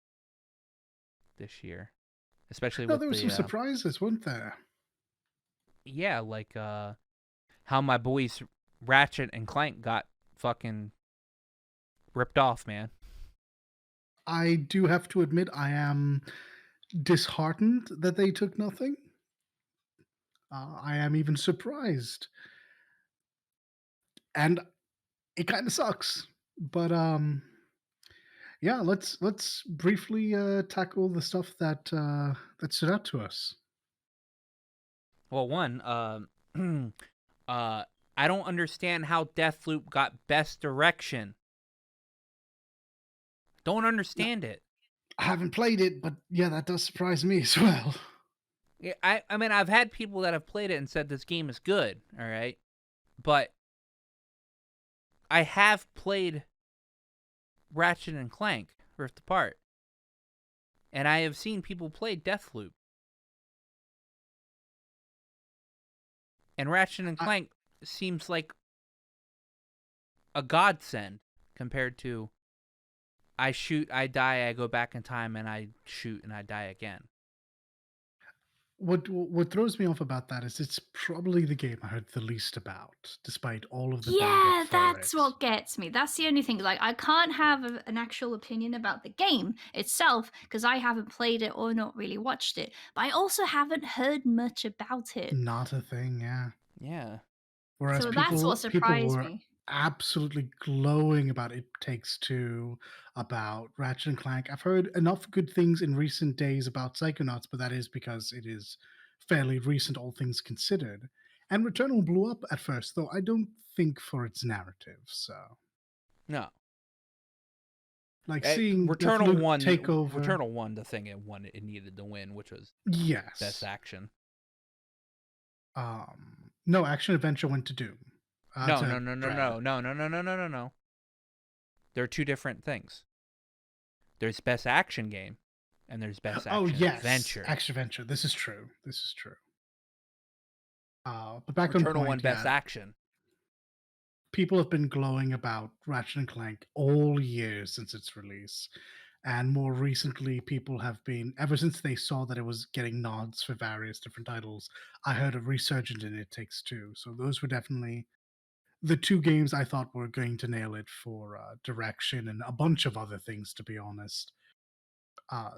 S1: this year, especially
S2: No,
S1: with
S2: there were some
S1: the
S2: surprises, weren't there?
S1: yeah, like how my boys Ratchet and Clank got fucking ripped off, man.
S2: I do have to admit, I am disheartened that they took nothing. I am even surprised. And it kind of sucks. But yeah, let's briefly tackle the stuff that stood out to us.
S1: Well, one, uh, I don't understand how Deathloop got best direction. Don't
S2: No,
S1: understand it.
S2: I haven't played it, but yeah, that does surprise me as well.
S1: Yeah, I mean, I've had people that have played it and said this game is good, all right? But I have played Ratchet and Clank Rift Apart, and I have seen people play Deathloop. And Ratchet and
S2: I,
S1: Clank seems like a godsend compared to I shoot, I die, I go back in time, and I shoot and I die again.
S2: what throws me off about that is it's probably the game I heard the least about, despite all of the build-up
S3: Yeah,
S2: for
S3: that's
S2: it.
S3: what gets me. That's the only thing. Like, I can't have an actual opinion about the game itself because I haven't played it or not really watched it. But I also haven't heard much about it.
S2: Not a thing, yeah.
S1: Yeah.
S2: Whereas
S3: So that's what
S2: people
S3: surprised
S2: were
S3: me.
S2: absolutely glowing about It Takes Two, about Ratchet and Clank. I've heard enough good things in recent days about Psychonauts, but that is because it is fairly recent, all things considered. And Returnal blew up at first, though I don't think for its narrative. So,
S1: No.
S2: like seeing
S1: Returnal
S2: Deathloop
S1: won.
S2: take over,
S1: Returnal won the thing it won. It needed to win, which was best
S2: yes.
S1: action.
S2: No, action adventure went to Doom,
S1: No, no,
S2: to
S1: no, no,
S2: Dread.
S1: no, no, no, no, no, no, no, no. They're two different things. There's best action game, and there's best
S2: Oh
S1: action
S2: yes,
S1: adventure.
S2: action adventure. This is true. This is true. But back on
S1: Returnal won
S2: point,
S1: best
S2: yeah,
S1: action.
S2: people have been glowing about Ratchet and Clank all year since its release. And more recently, people have been, ever since they saw that it was getting nods for various different titles, I heard a resurgence in It Takes Two. So those were definitely the two games I thought were going to nail it for direction and a bunch of other things, to be honest.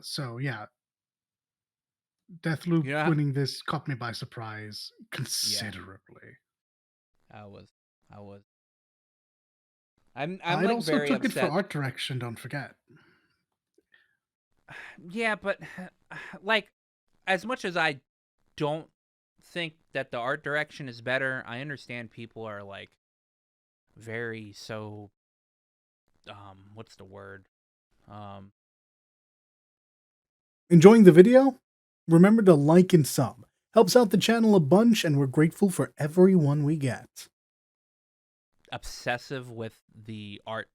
S2: So yeah, Deathloop
S1: You know,
S2: winning this caught me by surprise
S1: yeah,
S2: considerably.
S1: I was, I was. I'm
S2: It
S1: like
S2: also
S1: very
S2: took it for
S1: upset.
S2: art direction, don't forget.
S1: Yeah, but like, as much as I don't think that the art direction is better, I understand people are like very so what's the word? Um
S2: Enjoying the video? Remember to like and sub. Helps out the channel a bunch, and we're grateful for everyone we get.
S1: obsessive with the art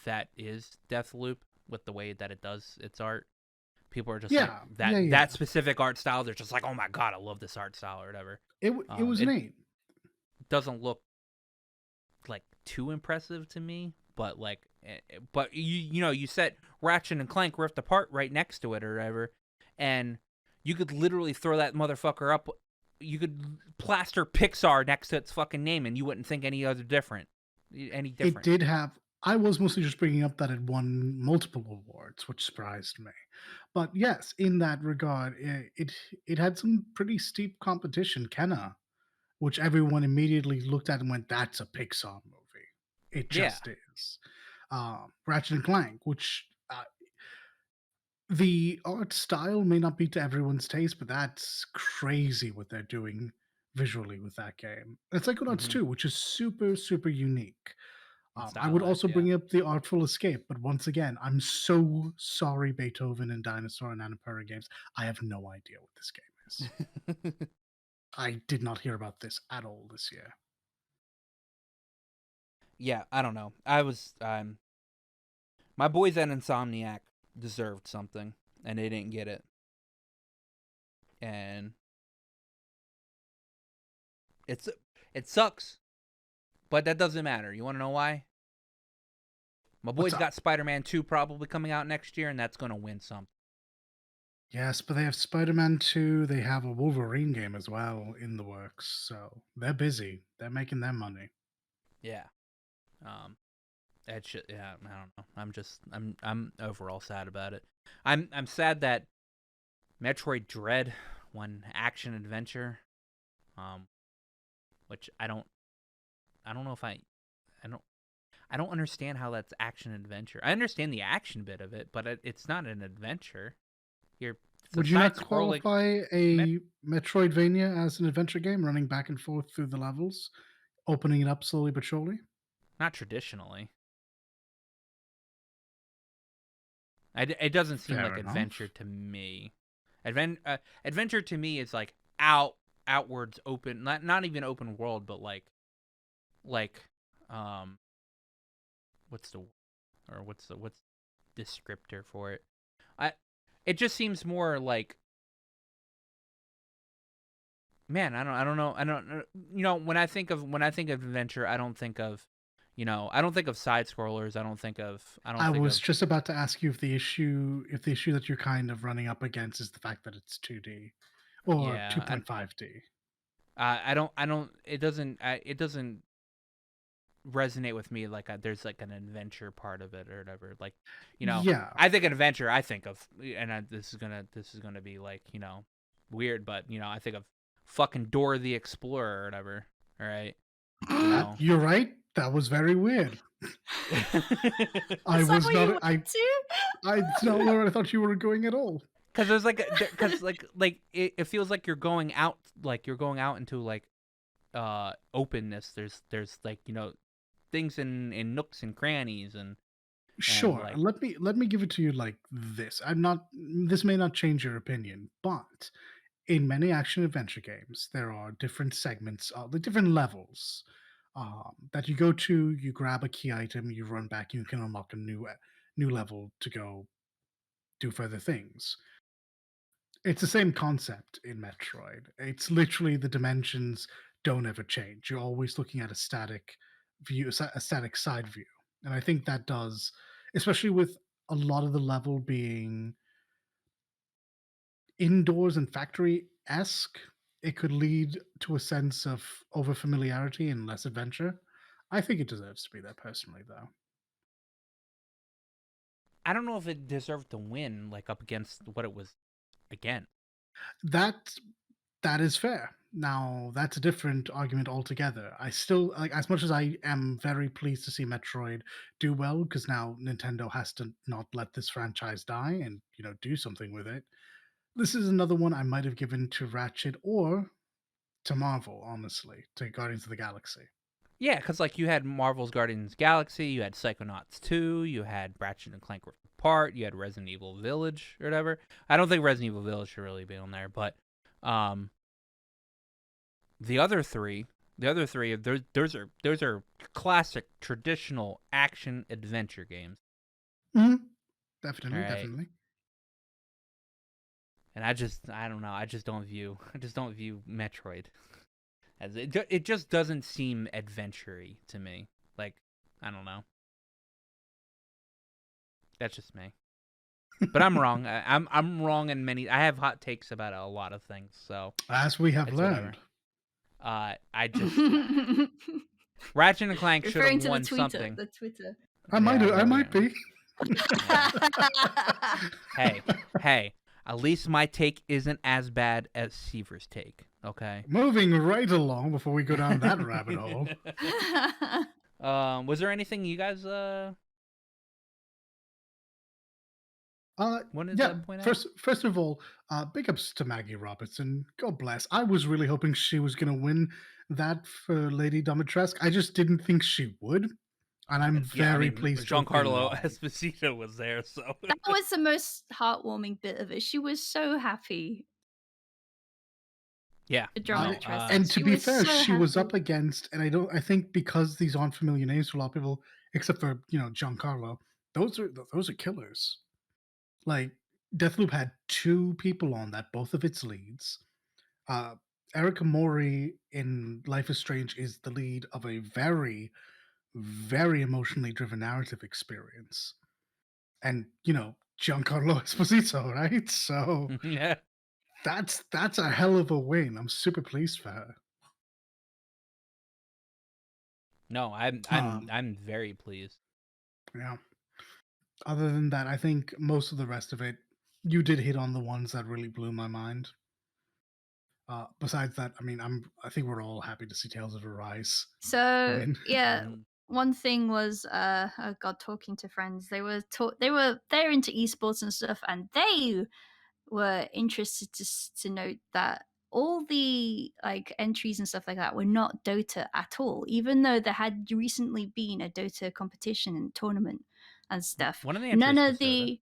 S1: that is Deathloop, with the way that it does its art. People are just like
S2: Yeah,
S1: that
S2: yeah, yeah.
S1: that specific art style. They're just like, oh my god, I love this art style or whatever.
S2: It was
S1: It
S2: neat.
S1: doesn't look like too impressive to me, but like, but you know, you set Ratchet and Clank Rift Apart right next to it or whatever, and you could literally throw that motherfucker up. You could plaster Pixar next to its fucking name, and you wouldn't think any
S2: It
S1: different.
S2: did have. I was mostly just bringing up that it won multiple awards, which surprised me. But yes, in that regard, it had some pretty steep competition. Kenna, which everyone immediately looked at and went, "That's a Pixar movie." It
S1: Yeah.
S2: just is. Ratchet and Clank, which the art style may not be to everyone's taste, but that's crazy what they're doing visually with that game. It's Psychonauts
S1: Mm-hmm.
S2: 2, which is super, super unique.
S1: And
S2: I would
S1: stylized,
S2: also
S1: yeah.
S2: bring up the Artful Escape, but once again, I'm so sorry, Beethoven and Dinosaur and Annapurna games. I have no idea what this game is. I did not hear about this at all this year.
S1: Yeah, I don't know. I was my boys at Insomniac deserved something, and they didn't get it, and it's it sucks, but that doesn't matter. You want to know why? My
S2: What's
S1: boys
S2: up?
S1: got Spider-Man 2 probably coming out next year, and that's going to win something.
S2: Yes, but they have Spider Man 2. They have a Wolverine game as well in the works. So they're busy. They're making their money.
S1: Yeah. Um, that shit. Yeah, I don't know. I'm overall sad about it. I'm sad that Metroid Dread won action adventure. Um, which I don't know if I don't. I don't understand how that's action adventure. I understand the action bit of it, but it's not an adventure. It's a
S2: Would you not
S1: side-scrolling.
S2: qualify
S1: Met,
S2: a Metroidvania as an adventure game, running back and forth through the levels, opening it up slowly but surely?
S1: not traditionally. It doesn't seem
S2: Fair
S1: like
S2: enough.
S1: adventure to me. Adventure to me is like outwards open, not even open world, but like um what's the what's descriptor for it? I it just seems more like, man, I don't know. When I think of adventure, I don't think of, I don't think of side scrollers. I don't
S2: I
S1: think
S2: was
S1: of
S2: just about to ask you if the issue that you're kind of running up against is the fact that it's 2D or
S1: yeah.
S2: 2.5D.
S1: I don't. It doesn't resonate with me like there's like an adventure part of it or whatever. Like,
S2: Yeah.
S1: I think an adventure. I think of, and this is gonna be like, weird, but I think of fucking Dora the Explorer or whatever. All right, you know.
S2: You're right. That was very weird. I
S3: Is that
S2: was
S3: what you
S2: not.
S3: went to?
S2: It's not where I thought you were going at all.
S1: Because there's because it feels like you're going out into like openness. There's like, things in nooks and crannies and
S2: Sure.
S1: like,
S2: Let me give it to you like this. I'm not. This may not change your opinion, but in many action adventure games, there are different segments, the different levels that you go to. You grab a key item, you run back, you can unlock a new level to go do further things. It's the same concept in Metroid. It's literally the dimensions don't ever change. You're always looking at a static view, a static side view, and I think that does, especially with a lot of the level being indoors and factory esque, it could lead to a sense of overfamiliarity and less adventure. I think it deserves to be there personally, though.
S1: I don't know if it deserved to win like up against what it was again.
S2: That that is fair. Now, that's a different argument altogether. I still like, as much as I am very pleased to see Metroid do well, because now Nintendo has to not let this franchise die and do something with it. This is another one I might have given to Ratchet or to Marvel, honestly, to Guardians of the Galaxy.
S1: Yeah, because like you had Marvel's Guardians Galaxy, you had Psychonauts 2, you had Ratchet and Clank Rift Apart, you had Resident Evil Village or whatever. I don't think Resident Evil Village should really be on there, but um, the other three, those are classic traditional action adventure games.
S2: Mhm.
S1: All
S2: Definitely,
S1: right,
S2: definitely.
S1: and I don't know, I just don't view Metroid as it just doesn't seem adventure-y to me. Like, I don't know. That's just me. But I'm wrong. I'm wrong in many. I have hot takes about a lot of things, so
S2: As we have
S1: it's whatever.
S2: learned.
S1: I just Ratchet and Clank should have
S3: Referring to the
S1: won
S3: Twitter,
S1: something.
S3: the Twitter.
S1: Yeah,
S2: I
S1: there we
S2: might
S1: go.
S2: be.
S1: Yeah. Hey, hey. At least my take isn't as bad as Seaver's take. Okay.
S2: Moving right along before we go down that rabbit hole.
S1: Was there anything you guys wanted
S2: Yeah.
S1: to point out?
S2: First of all, big ups to Maggie Robertson. God bless. I was really hoping she was going to win that for Lady Dimitrescu. I just didn't think she would, and I'm
S1: Yeah, I
S2: very
S1: mean,
S2: pleased to have been
S1: Giancarlo
S2: wrong.
S1: Esposito was there, so
S3: That was the most heartwarming bit of it. She was so happy
S1: yeah,
S3: for
S2: I,
S1: no,
S3: Dimitrescu.
S2: and to
S3: She
S2: be
S3: was
S2: fair,
S3: so
S2: she was up
S3: happy.
S2: against, and I think because these aren't familiar names for a lot of people, except for Giancarlo, those are killers. Like Deathloop had two people on that, both of its leads. Uh, Erica Mori in Life is Strange is the lead of a very, very emotionally driven narrative experience. And, Giancarlo Esposito, right? So
S1: yeah.
S2: that's a hell of a win. I'm super pleased for her.
S1: No,
S2: Um,
S1: I'm very pleased.
S2: yeah. Other than that, I think most of the rest of it, you did hit on the ones that really blew my mind. Besides that, I mean, I think we're all happy to see Tales of Arise
S3: So
S2: win.
S3: yeah,
S1: Mhm.
S3: one thing was oh god, talking to friends. They're into esports and stuff, and they were interested to note that all the like entries and stuff like that were not Dota at all, even though there had recently been a Dota competition and tournament and stuff.
S1: One of the
S3: None
S1: entries
S3: of
S1: was Dota.
S3: the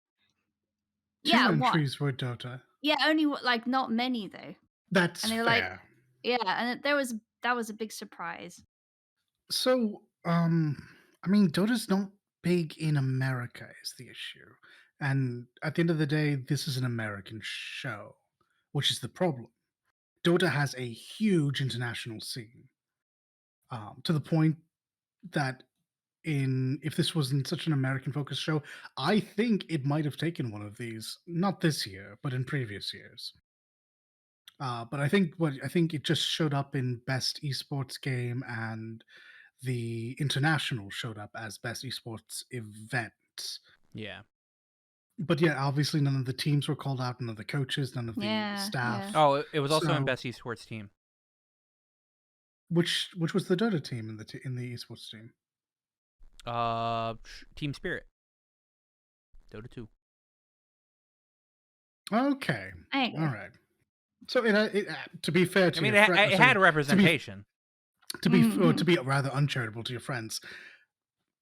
S2: Two
S3: yeah, what?
S2: entries were Dota.
S3: Yeah, only like not many though.
S2: That's
S3: And they were like,
S2: fair.
S3: yeah, and that was a big surprise.
S2: So, I mean, Dota's not big in America is the issue. And at the end of the day, this is an American show, which is the problem. Dota has a huge international scene, to the point that in if this wasn't such an American focused show, I think it might have taken one of these, not this year, but in previous years. But I think it just showed up in best esports game, and the international showed up as best esports event.
S1: Yeah.
S2: But yeah, obviously none of the teams were called out, none of the coaches, none of the
S3: Yeah, yeah.
S2: staff.
S1: Oh, it was also in
S2: So
S1: best esports team.
S2: which was the Dota team in in the esports team?
S1: Team Spirit. Dota 2.
S2: Okay,
S3: Anyway.
S2: all right. So to be fair to
S1: I mean,
S2: your
S1: it had representation.
S2: to be rather uncharitable to your friends,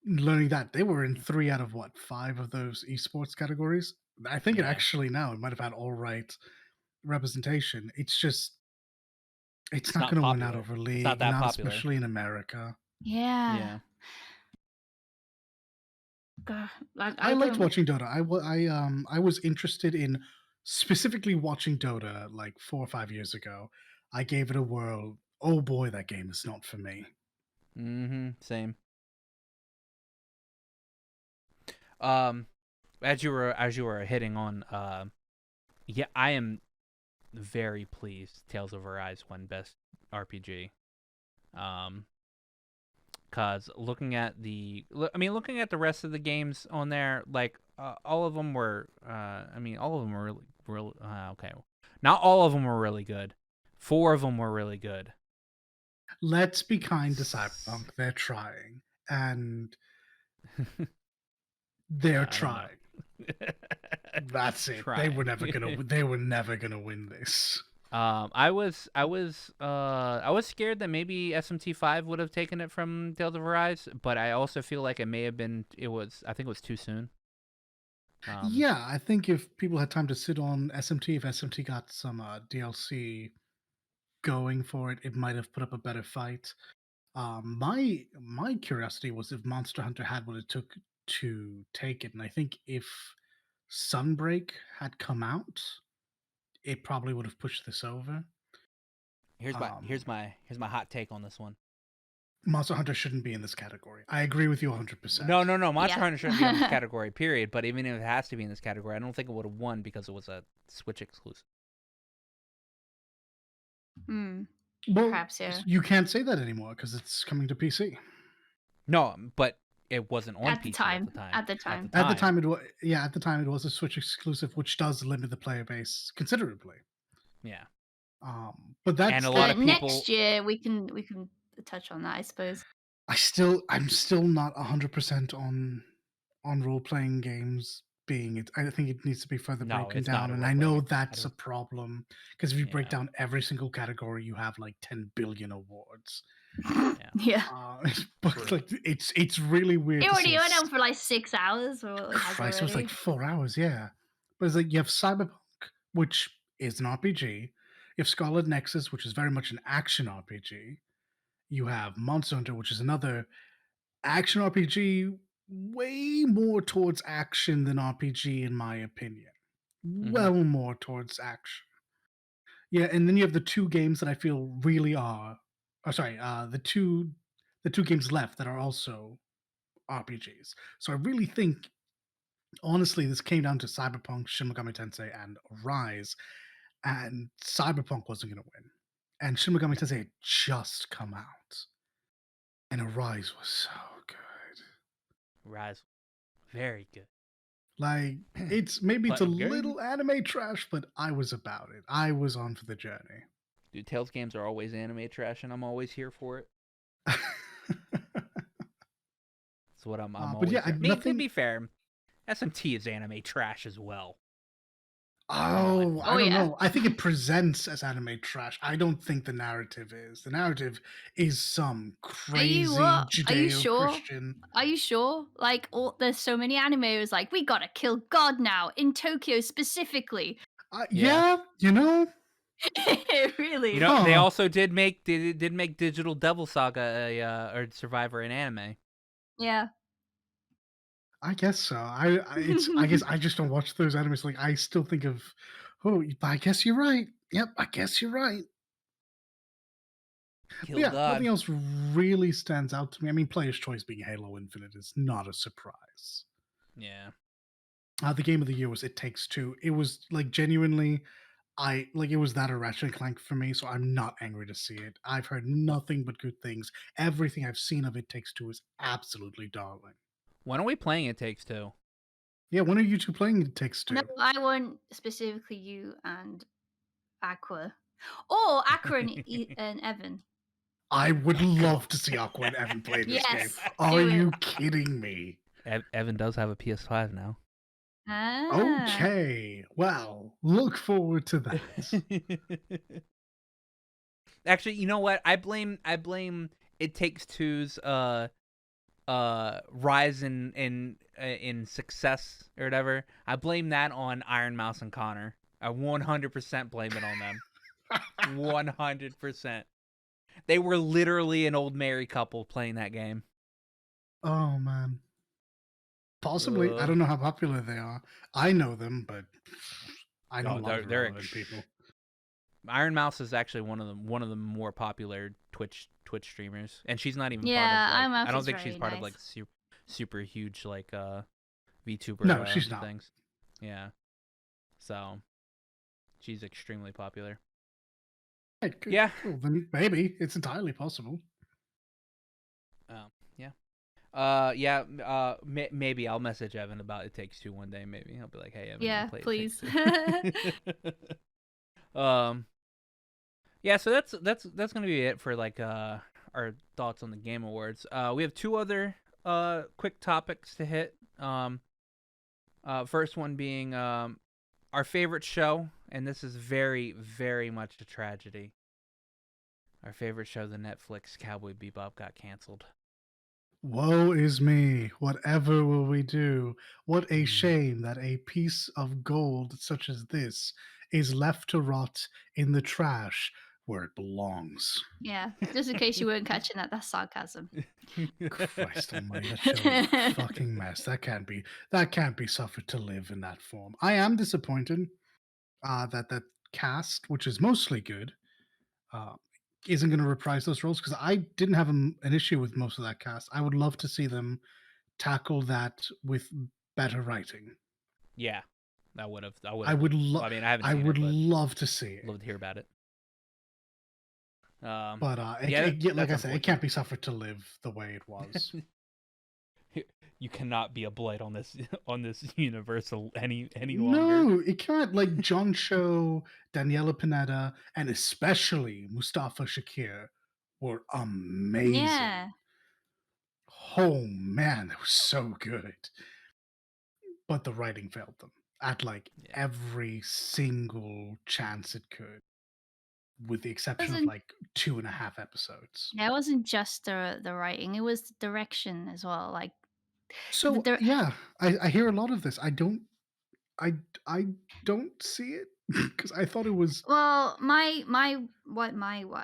S2: learning that they were in 3 out of what, 5 of those esports categories. I think
S1: Yeah.
S2: it might have had all right representation. It's just it's not
S1: not
S2: going to win out
S1: popular.
S2: over
S1: It's not
S2: League,
S1: that
S2: not
S1: popular.
S2: especially in America.
S3: Yeah.
S1: Yeah.
S3: God, like,
S2: I liked
S3: don't.
S2: watching Dota. I was interested in specifically watching Dota like 4 or 5 years ago. I gave it a whirl. Oh boy, that game is not for me.
S1: Same. As you were hitting on, yeah, I am very pleased Tales of Arise won best RPG. Cause looking at the rest of the games on there, like all of them were, all of them were really okay. Not all of them were really good. 4 of them were really good.
S2: Let's be kind to Cyberpunk. They're trying, and they're
S1: I don't know.
S2: trying. That's it. They
S1: Trying.
S2: were never gonna win this.
S1: I was scared that maybe SMT5 would have taken it from Tales of Arise, but I also feel like I think it was too soon.
S2: Yeah, I think if people had time to sit on SMT, if SMT got some DLC going for it, it might have put up a better fight. My curiosity was if Monster Hunter had what it took to take it, and I think if Sunbreak had come out, it probably would have pushed this over.
S1: Here's
S2: Um,
S1: my hot take on this one.
S2: Monster Hunter shouldn't be in this category. I agree with you 100%.
S1: No. Monster
S3: Yeah.
S1: Hunter shouldn't be in this category, period. But even if it has to be in this category, I don't think it would have won because it was a Switch exclusive.
S2: Well,
S3: Perhaps, yeah.
S2: you can't say that anymore because it's coming to PC.
S1: No, but it wasn't on
S3: At the
S1: PC
S3: time.
S1: at the time.
S2: At the time, it was a Switch exclusive, which does limit the player base considerably.
S1: Yeah.
S2: But that's
S1: And a lot of people.
S3: Next year we can touch on that, I suppose.
S2: I'm still not 100% on role playing games being it. I think it needs to be further
S1: No,
S2: broken
S1: it's not
S2: down,
S1: a
S2: and I
S1: role-playing
S2: know
S1: game.
S2: that's a problem because if you break
S1: Yeah.
S2: down every single category, you have like 10 billion awards.
S3: Yeah.
S2: But
S1: True.
S2: like it's really weird.
S3: It
S2: to
S3: already
S2: see
S3: went on for like 6 hours, or it has
S2: Christ, it was
S3: already.
S2: like 4 hours, yeah. But it's like you have Cyberpunk, which is an RPG. You have Scarlet Nexus, which is very much an action RPG. You have Monster Hunter, which is another action RPG, way more towards action than RPG, in my opinion. Well, more towards action. Yeah, and then you have the 2 games that I feel really are. Oh, sorry, the two games left that are also RPGs. So I really think, honestly, this came down to Cyberpunk, Shin Megami Tensei, and Rise, and Cyberpunk wasn't going to win. And Shin Megami Tensei had just come out, and Rise was so good.
S1: Rise, very good.
S2: Like, it's
S1: But
S2: a
S1: good.
S2: little anime trash, but I was about it. I was on for the journey.
S1: Dude, Tales games are always anime trash, and I'm always here for it. That's what I'm
S2: But yeah,
S1: always saying. To
S2: nothing.
S1: be fair, SMT is anime trash as well. Come on.
S2: Oh,
S3: Oh
S2: I don't
S3: yeah.
S2: know. I think it presents as anime trash. I don't think the narrative is. The narrative is some
S3: Are you
S2: crazy
S3: what? Are you sure?
S2: Judeo-Christian.
S3: Are you sure? Like, there's so many animes like we gotta kill God now in Tokyo specifically.
S1: Yeah.
S2: Yeah, you know,
S3: Really?
S1: You know, they
S2: huh?
S1: also did make Digital Devil Saga or Survivor in anime.
S3: Yeah.
S2: I guess so. I guess I just don't watch those animes. Like I still think of, oh, I guess you're right. Yep, I guess you're right. But
S1: Kill
S2: yeah, nothing
S1: God.
S2: else really stands out to me. I mean, Player's Choice being Halo Infinite is not a surprise.
S1: Yeah.
S2: The game of the year was It Takes Two. It was like genuinely, I like it was that a Ratchet and Clank for me. So I'm not angry to see it. I've heard nothing but good things. Everything I've seen of It Takes Two is absolutely darling.
S1: When are we playing It Takes Two?
S2: Yeah, when are you two playing It Takes
S3: No,
S2: Two?
S3: I want specifically you and Aqua, or Aqua and Evan.
S2: I would love to see Aqua and Evan play this game.
S3: Yes,
S2: Are
S3: do
S2: you
S3: it.
S2: kidding me?
S1: Evan does have a PS5 now.
S3: Ah,
S2: Okay, well, look forward to that.
S1: Actually, you know what? I blame It Takes Two's rise in success or whatever. I blame that on Iron Mouse and Connor. I 100% blame it on them. 100%. They were literally an old married couple playing that game.
S2: Oh man. Possibly. I don't know how popular they are. I know them, but I know a lot of irrelevant people.
S1: Iron Mouse is actually one of the more popular Twitch streamers, and she's not even
S3: yeah,
S1: part of
S3: I'm
S1: like
S3: off
S1: I don't
S3: is
S1: think she's
S3: very
S1: part of
S3: nice.
S1: like super huge like VTuber
S2: No, she's not.
S1: things. Yeah, so she's extremely popular.
S2: Right, good.
S1: Yeah.
S2: Cool. Then maybe it's entirely possible.
S1: Yeah. Maybe I'll message Evan about It Takes Two one day. Maybe I'll be like, "Hey, Evan, you wanna
S3: Yeah,
S1: play
S3: please.
S1: It Takes Two?" Yeah. So that's gonna be it for like our thoughts on the Game Awards. We have two other quick topics to hit. First one being our favorite show, and this is very very much a tragedy. Our favorite show, the Netflix Cowboy Bebop, got canceled.
S2: Woe is me. Whatever will we do? What a
S1: Mm.
S2: shame that a piece of gold such as this is left to rot in the trash where it belongs.
S3: Yeah, just in case you weren't catching that, that's sarcasm.
S2: Christ almighty, that show is a fucking mess. That can't be suffered to live in that form. I am disappointed that cast, which is mostly good, uh, isn't going to reprise those roles because I didn't have an issue with most of that cast. I would love to see them tackle that with better writing.
S1: Yeah, I would have.
S2: I would love.
S1: I mean, I haven't
S2: I
S1: seen
S2: would
S1: it, but
S2: love to see it.
S1: love to hear about it.
S2: But
S1: yeah,
S2: like I
S1: that's
S2: said, it can't be suffered to live the way it was.
S1: You cannot be a blight on this universe any longer.
S2: No, it can't. Like John Cho, Daniela Pineda, and especially Mustafa Shakir were amazing.
S3: Yeah.
S2: Oh man, it was so good. But the writing failed them at like every single chance it could, with the exception of like 2.5 episodes.
S3: Yeah, it wasn't just the writing; it was the direction as well. Like,
S2: So
S3: the
S2: yeah, I hear a lot of this. I I don't see it because I thought it was.
S3: well, my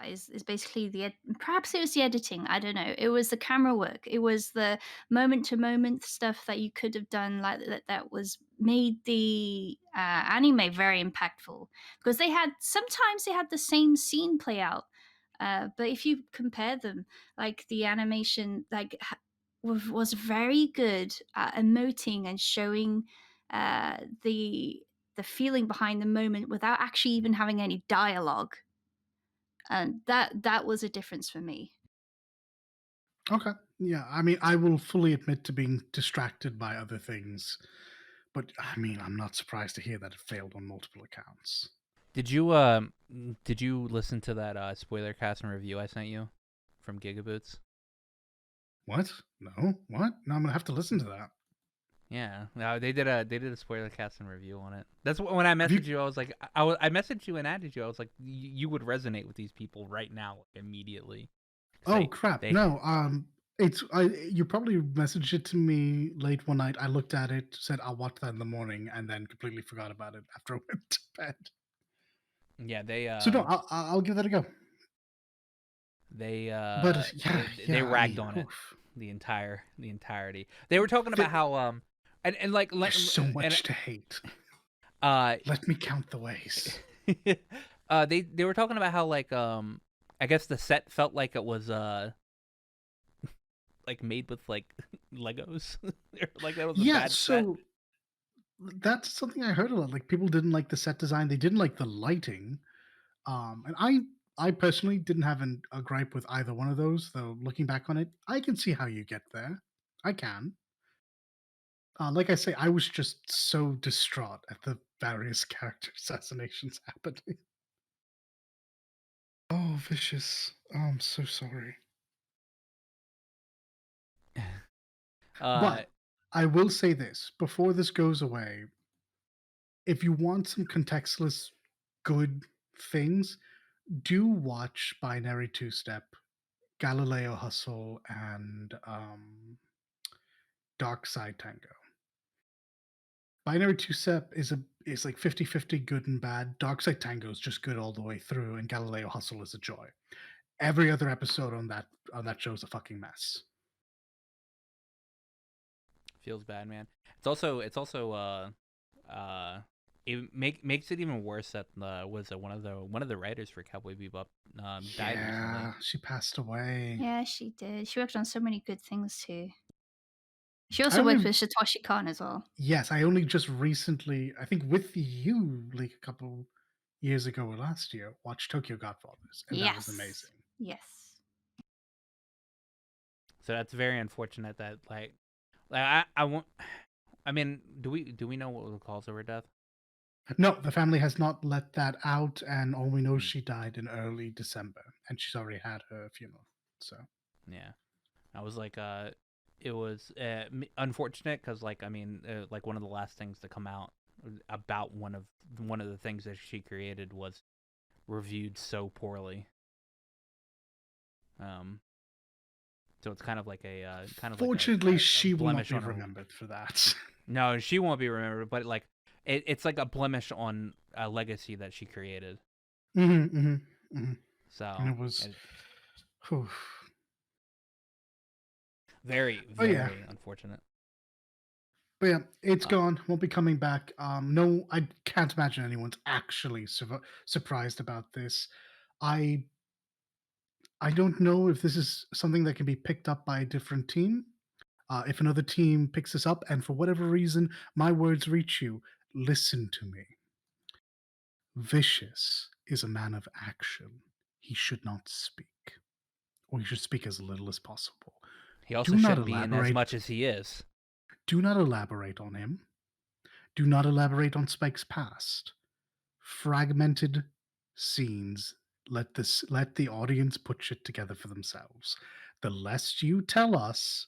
S3: is basically perhaps it was the editing. I don't know. It was the camera work. It was the moment to moment stuff that you could have done like that was made the anime very impactful because sometimes they had the same scene play out. But if you compare them, like the animation, like was very good at emoting and showing the feeling behind the moment without actually even having any dialogue, and that was a difference for me.
S2: Okay. Yeah, I mean, I will fully admit to being distracted by other things, but I mean, I'm not surprised to hear that it failed on multiple accounts.
S1: Did you listen to that spoiler cast and review I sent you from Gigaboots?
S2: What? No? What? No, I'm gonna have to listen to that.
S1: Yeah, no, they did a spoiler cast and review on it. That's when I
S2: Have you?
S1: messaged you. I was like, I messaged you and added you. I was like, you would resonate with these people right now, like, immediately. 'Cause
S2: Oh crap!
S1: they
S2: No. It's you probably messaged it to me late one night. I looked at it, said I'll watch that in the morning, and then completely forgot about it after I went to bed.
S1: yeah
S2: So no, I'll give that a go.
S1: they
S2: But
S1: they
S2: yeah. I
S1: ragged
S2: mean,
S1: on it
S2: oof.
S1: the entirety. They were talking about
S2: Th-
S1: how and like
S2: there's so
S1: and
S2: much to hate.
S1: uh
S2: Let me count the ways.
S1: they were talking about how like I guess the set felt like it was like made with like Legos. Like that was a
S2: Yeah.
S1: bad set.
S2: So that's something I heard a lot. Like people didn't like the set design. They didn't like the lighting. And I personally didn't have a gripe with either one of those. Though looking back on it, I can see how you get there. I can. Like I say, I was just so distraught at the various character assassinations happening. Oh, vicious. Oh, I'm so sorry.
S1: uh
S2: But I will say this before this goes away: if you want some contextless, good things, do watch Binary Two Step, Galileo Hustle, and Dark Side Tango. Binary Two Step is like 50-50 good and bad. Dark Side Tango is just good all the way through, and Galileo Hustle is a joy. Every other episode on that show is a fucking mess.
S1: Feels bad, man. It's also it makes it even worse that was one of the writers for Cowboy Bebop died recently.
S2: Yeah, she passed away.
S3: Yeah, she did. She worked on so many good things too. She
S2: I
S3: also worked
S2: only
S3: with Satoshi Kon as well.
S2: Yes, I only just recently, I think with you, like a couple years ago or last year, watched Tokyo Godfathers, and that was
S3: Yes.
S2: amazing.
S3: Yes.
S1: So that's very unfortunate that like I won't. I mean, do we know what the cause of her death?
S2: No, the family has not let that out, and all we know is
S1: Mm,
S2: she died in early December, and she's already had her funeral. So
S1: yeah, I was like, it was unfortunate because like I mean, like one of the last things to come out about one of the things that she created was reviewed so poorly. Um, so it's kind of like
S2: fortunately,
S1: a
S2: she will not
S1: blemish
S2: be
S1: on her.
S2: remembered for that.
S1: No, she won't be remembered, but like it's like a blemish on a legacy that she created.
S2: hmm hmm hmm And
S1: So
S2: it was,
S1: it's
S2: whew.
S1: very,
S2: Oh yeah,
S1: very unfortunate.
S2: but yeah, it's
S1: Uh,
S2: gone. Won't be coming back. No, I can't imagine anyone's actually surprised about this. I I don't know if this is something that can be picked up by a different team. If another team picks this up, and for whatever reason my words reach you, listen to me. Vicious is a man of action. He should not speak, or he should speak as little as possible.
S1: he also
S2: Do not
S1: shouldn't be in as
S2: elaborate.
S1: much as he is.
S2: Do not elaborate on him. Do not elaborate on Spike's past. Fragmented scenes. Let the audience put shit together for themselves. The less you tell us,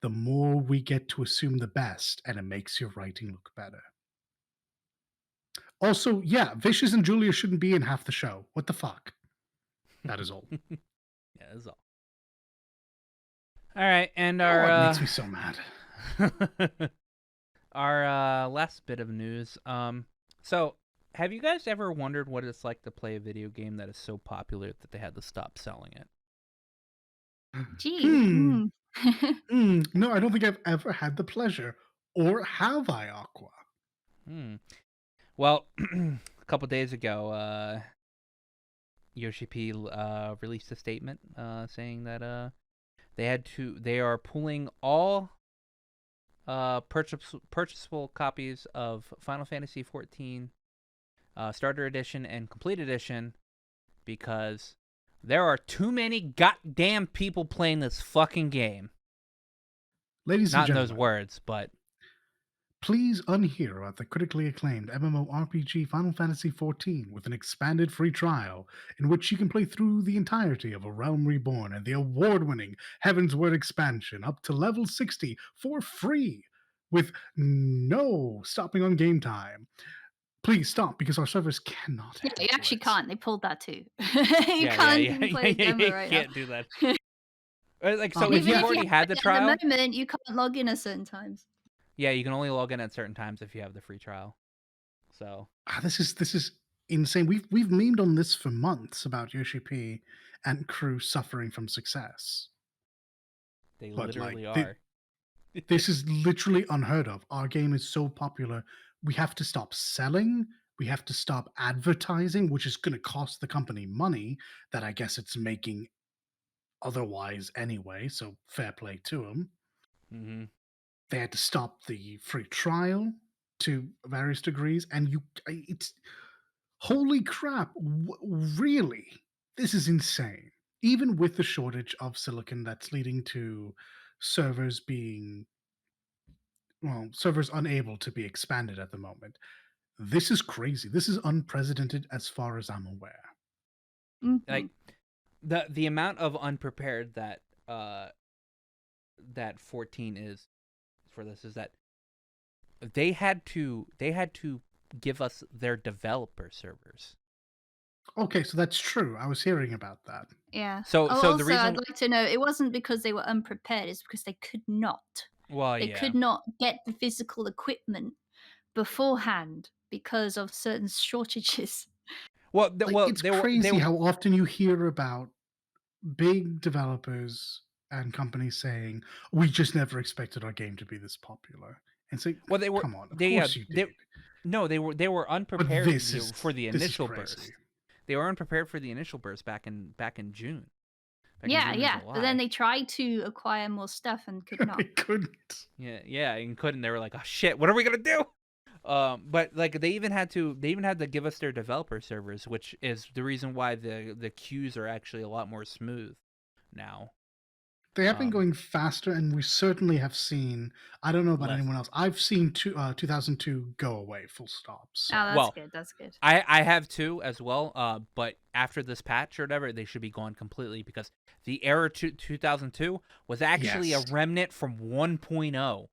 S2: the more we get to assume the best, and it makes your writing look better. Also, yeah, Vicious and Julia shouldn't be in half the show. What the fuck? That is all.
S1: Yeah, that's all. All right, and
S2: Oh,
S1: our
S2: it makes me so mad.
S1: our last bit of news. So have you guys ever wondered what it's like to play a video game that is so popular that they had to stop selling it?
S3: Gee.
S2: Hmm. No, I don't think I've ever had the pleasure. Or have I, Aqua?
S1: Hmm. Well, a couple days ago, Yoshi P released a statement saying that they are pulling all purchasable copies of Final Fantasy XIV Starter Edition and Complete Edition because there are too many goddamn people playing this fucking game.
S2: Ladies and
S1: Not in those
S2: gentlemen,
S1: words, but
S2: Please unhear about the critically acclaimed MMORPG Final Fantasy XIV with an expanded free trial in which you can play through the entirety of A Realm Reborn and the award-winning Heavensward expansion up to level 60 for free with no stopping on game time. Please stop because our servers cannot
S3: Yeah, you
S2: handle
S3: actually
S2: it.
S3: can't. They pulled that too. You
S1: Yeah,
S3: can't
S1: yeah,
S3: even play a demo
S1: you
S3: right now.
S1: can't do that. Like, so
S2: But
S1: if
S3: Even
S1: you've
S3: if you
S1: already
S3: have
S1: had the
S3: it
S1: trial,
S3: at the moment, you can't log in at certain times.
S1: yeah, you can only log in at certain times if you have the free trial. So
S2: this is insane. We've memed on this for months about Yoshi P and crew suffering from success.
S1: they
S2: But like
S1: literally are.
S2: this is literally unheard of. Our game is so popular. We have to stop selling. We have to stop advertising, which is going to cost the company money that I guess it's making otherwise anyway. So fair play to them.
S1: Hmm.
S2: They had to stop the free trial to various degrees, and it's holy crap! Really, this is insane. Even with the shortage of silicon that's leading to servers being servers unable to be expanded at the moment. This is crazy. This is unprecedented as far as I'm aware.
S3: Mhm.
S1: Like the amount of unprepared that that 14 is for this is that they had to give us their developer servers.
S2: Okay, so that's true. I was hearing about that.
S3: Yeah.
S1: So
S3: Oh,
S1: so the
S3: also, I'd
S1: reason,
S3: like to know it wasn't because they were unprepared, it's because they could not.
S1: well,
S3: They
S1: yeah.
S3: could not get the physical equipment beforehand because of certain shortages.
S1: Well,
S2: Like it's
S1: they were
S2: crazy how often you hear about big developers and companies saying, "We just never expected our game to be this popular." And say,
S1: well they were
S2: "Come on, of
S1: they yeah
S2: course you
S1: they
S2: did."
S1: no they were
S2: But
S1: unprepared for the
S2: this is
S1: initial
S2: crazy.
S1: burst. They were unprepared for the initial burst back in June,
S3: Yeah,
S1: and
S3: yeah. But then
S1: July.
S3: they tried to acquire more stuff and could
S2: They
S3: not.
S2: couldn't.
S1: Yeah, and couldn't. They were like, oh shit, what are we gonna do? But like they even had to give us their developer servers, which is the reason why the queues are actually a lot more smooth now.
S2: They have been
S1: Um,
S2: going faster, and we certainly have seen. I don't know about
S1: less.
S2: anyone else. I've seen 2002 go away, full stop.
S3: Oh,
S2: So
S3: that's
S1: Well,
S3: good. That's good.
S1: I have too as well. But after this patch or whatever, they should be gone completely because the error 2002 was actually a
S2: yes,
S1: remnant from 1.0. All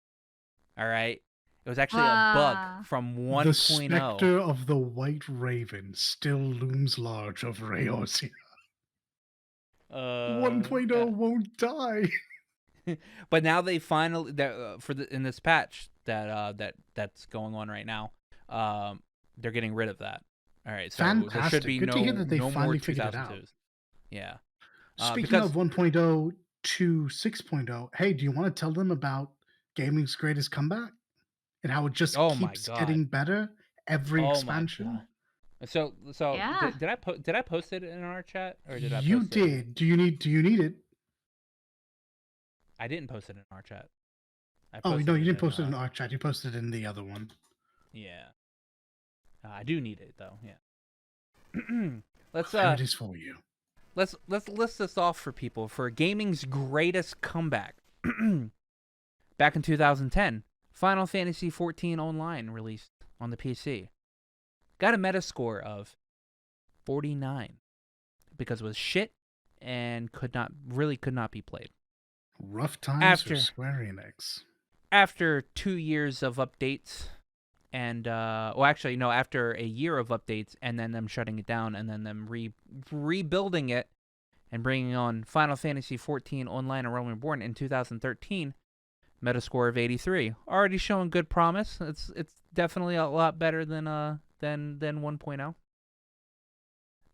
S1: right, it was actually a bug
S3: Ah.
S1: from
S2: the
S1: 1.0.
S2: specter of the White Raven still looms large over Eorzea. 1.0
S1: Yeah.
S2: won't die.
S1: But now they finally in this patch that's going on right now, they're getting rid of that. All right, so there should
S2: Fantastic.
S1: be
S2: Good to hear
S1: no
S2: that they
S1: no more
S2: finally figured it out.
S1: 2002s. Yeah,
S2: Speaking of
S1: because
S2: 1.0 to 6.0, hey, do you want to tell them about gaming's greatest comeback and how it just
S1: oh my
S2: keeps
S1: god,
S2: getting better every
S1: oh my god.
S2: expansion?
S1: So
S3: Yeah.
S1: did I post it in our chat or did I
S2: You
S1: post it?
S2: did. Do you need it?
S1: I didn't post it in our chat. I
S2: Oh no,
S1: posted
S2: you
S1: it
S2: didn't
S1: in
S2: post it in our chat. You posted it in the other one.
S1: yeah. I do need it though. Yeah. let's
S2: There it is for you.
S1: let's list this off for people for gaming's greatest comeback. Back in 2010, Final Fantasy XIV Online released on the PC. Got a Metascore of 49 because it was shit and could not be played.
S2: Rough times for
S1: After
S2: Square Enix.
S1: after 2 years of updates and well actually no, after a year of updates and then them shutting it down and then them rebuilding it and bringing on Final Fantasy XIV Online and Realm Reborn in 2013, Metascore of 83, already showing good promise. It's definitely a lot better than 1.0.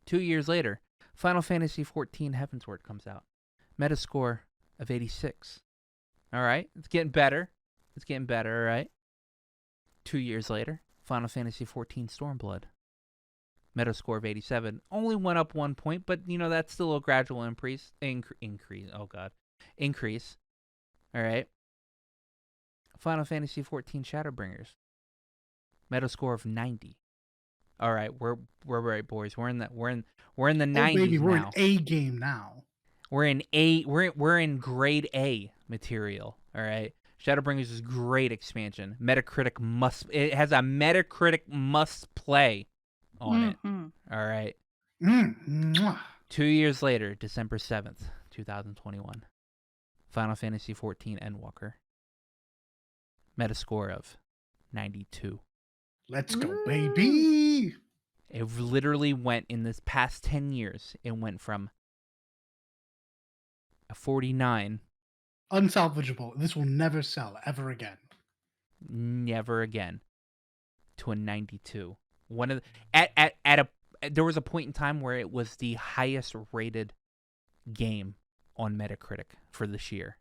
S1: 2 years later, Final Fantasy XIV Heavensward comes out, Metascore of 86. All right, it's getting better. It's getting better. All right. 2 years later, Final Fantasy XIV Stormblood, Metascore of 87, only went up 1 point, but that's still a gradual increase. Oh god, increase. All right. Final Fantasy XIV Shadowbringers, Metascore of 90. All right, we're right, boys. We're in the 90s
S2: Baby, we're in
S1: now.
S2: A game now.
S1: We're in grade A material. All right. Shadowbringers is a great expansion. It has a Metacritic must play on it.
S3: Mhm.
S1: All right.
S2: Mwah.
S1: 2 years later, December 7th, 2021. Final Fantasy XIV Endwalker. Metascore of 92.
S2: Let's go,
S3: Woo.
S2: baby.
S1: It literally went, in this past 10 years, it went from a 49,
S2: Unsalvageable. This will never sell ever again.
S1: never again, to a 92. One of there was a point in time where it was the highest rated game on Metacritic for this year.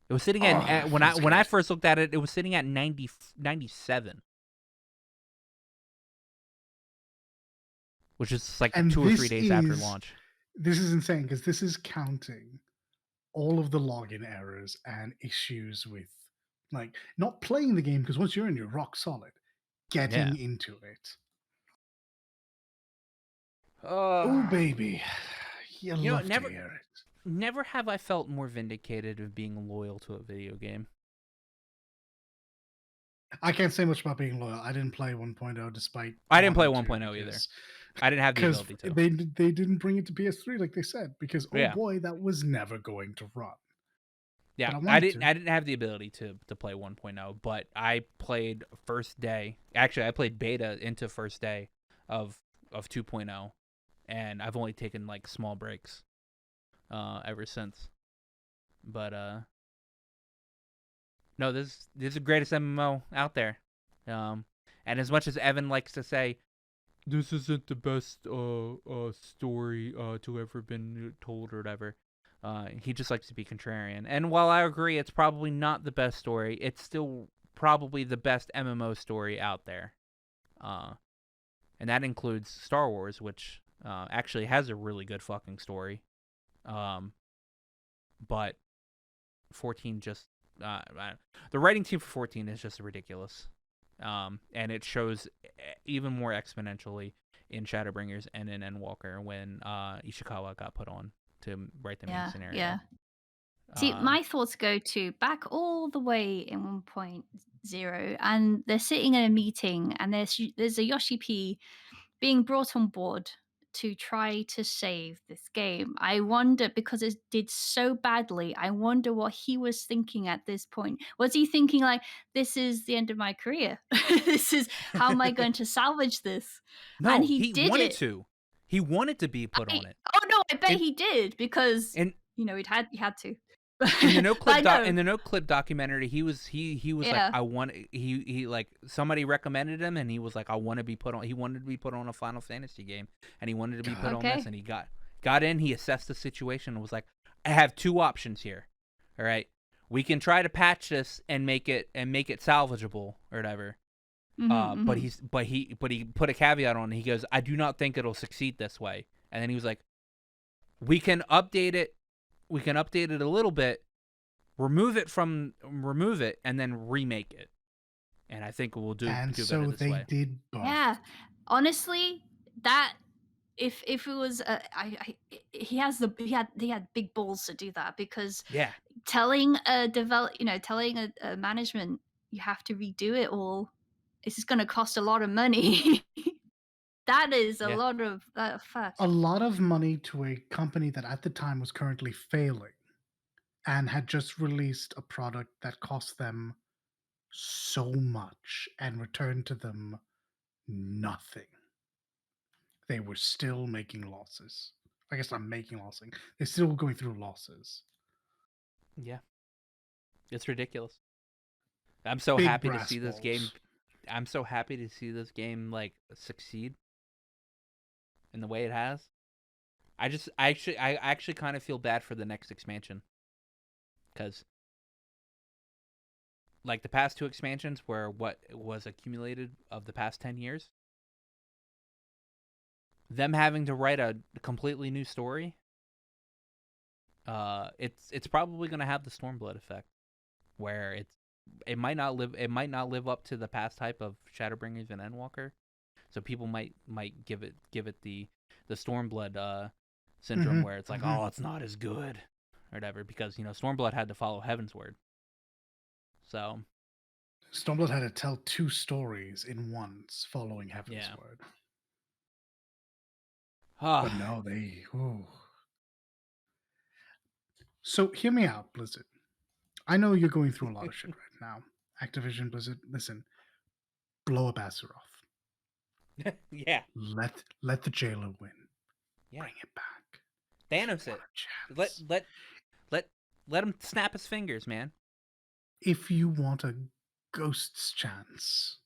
S1: It was sitting at when I first looked at it, it was sitting at 97. Which is like
S2: And
S1: 2 or 3 days after launch.
S2: This is insane because this is counting all of the login errors and issues with, like, not playing the game, because once you're in, you're rock solid. Getting into it. Oh, baby. You love to hear it.
S1: Never have I felt more vindicated of being loyal to a video game.
S2: I can't say much about being loyal. I didn't play 1.0 despite.
S1: I didn't play
S2: 1 and 2
S1: 1.0 either.
S2: because-
S1: I didn't have the
S2: Because
S1: ability to.
S2: they didn't bring it to PS3 like they said, because
S1: Yeah.
S2: boy, that was never going to run.
S1: Yeah,
S2: But I
S1: didn't have the ability to play 1.0, but I played first day. Actually, I played beta into first day of 2.0, and I've only taken like small breaks ever since. But no, this is the greatest MMO out there. And as much as Evan likes to say, this isn't the best story to ever been told or whatever, he just likes to be contrarian. And while I agree it's probably not the best story, it's still probably the best MMO story out there. And that includes Star Wars, which actually has a really good fucking story. But 14 just... the writing team for 14 is just ridiculous. And it shows even more exponentially in Shadowbringers and in Endwalker when Ishikawa got put on to write the main scenario.
S3: Yeah. See, my thoughts go to back all the way in 1.0, and they're sitting in a meeting, and there's a Yoshi P being brought on board to try to save this game. I wonder, because it did so badly, I wonder what he was thinking at this point. Was he thinking like, this is the end of my career? This is, how am I going to salvage this?
S1: No,
S3: and
S1: he
S3: did
S1: wanted
S3: it.
S1: to. He wanted to be put on it.
S3: Oh no, I bet he did, because
S1: And
S3: he had to.
S1: in the no
S3: But
S1: clip documentary, he was like,
S3: Yeah.
S1: I want, he like, somebody recommended him, and he was like, I want to be put on. He wanted to be put on a Final Fantasy game, and he wanted to be put on this, and he got in. He assessed the situation and was like, I have two options here. All right, we can try to patch this and make it salvageable or whatever. But he put a caveat on it. He goes, I do not think it'll succeed this way. And then he was like, we can update it a little bit, remove it, and then remake it. And I think we'll do
S2: And
S1: do
S2: so
S1: better this
S2: they
S1: way.
S2: did both.
S3: Yeah, honestly, that if it was he had big balls to do that, because
S1: Yeah,
S3: telling a management you have to redo it all, this is going to cost a lot of money. That is a
S1: Yeah.
S3: lot of fuck.
S2: A lot of money to a company that at the time was currently failing and had just released a product that cost them so much and returned to them nothing. They were still making losses. I guess not making losses. They're still going through losses.
S1: yeah, it's ridiculous. I'm so
S2: Big
S1: happy to
S2: brass
S1: see this
S2: balls.
S1: game. I'm so happy to see this game like succeed in the way it has. I actually kind of feel bad for the next expansion, because like the past two expansions were what was accumulated of the past 10 years. Them having to write a completely new story, it's probably going to have the Stormblood effect, where it might not live up to the past hype of Shadowbringers and Endwalker, so people might give it the Stormblood syndrome, where it's like, oh, it's not as good or whatever, because Stormblood had to follow Heavensward. So
S2: Stormblood had to tell 2 stories in once following Heaven's
S1: Yeah.
S2: Word.
S1: ah,
S2: But no, they. Ooh. So hear me out, Blizzard. I know you're going through a lot of shit right now. Activision, Blizzard, listen, blow up Azeroth.
S1: yeah,
S2: Let the jailer win.
S1: yeah.
S2: Bring it back.
S1: Thanos
S2: Want
S1: it.
S2: a
S1: Let
S2: chance.
S1: let let let him snap his fingers, man.
S2: If you want a ghost's chance,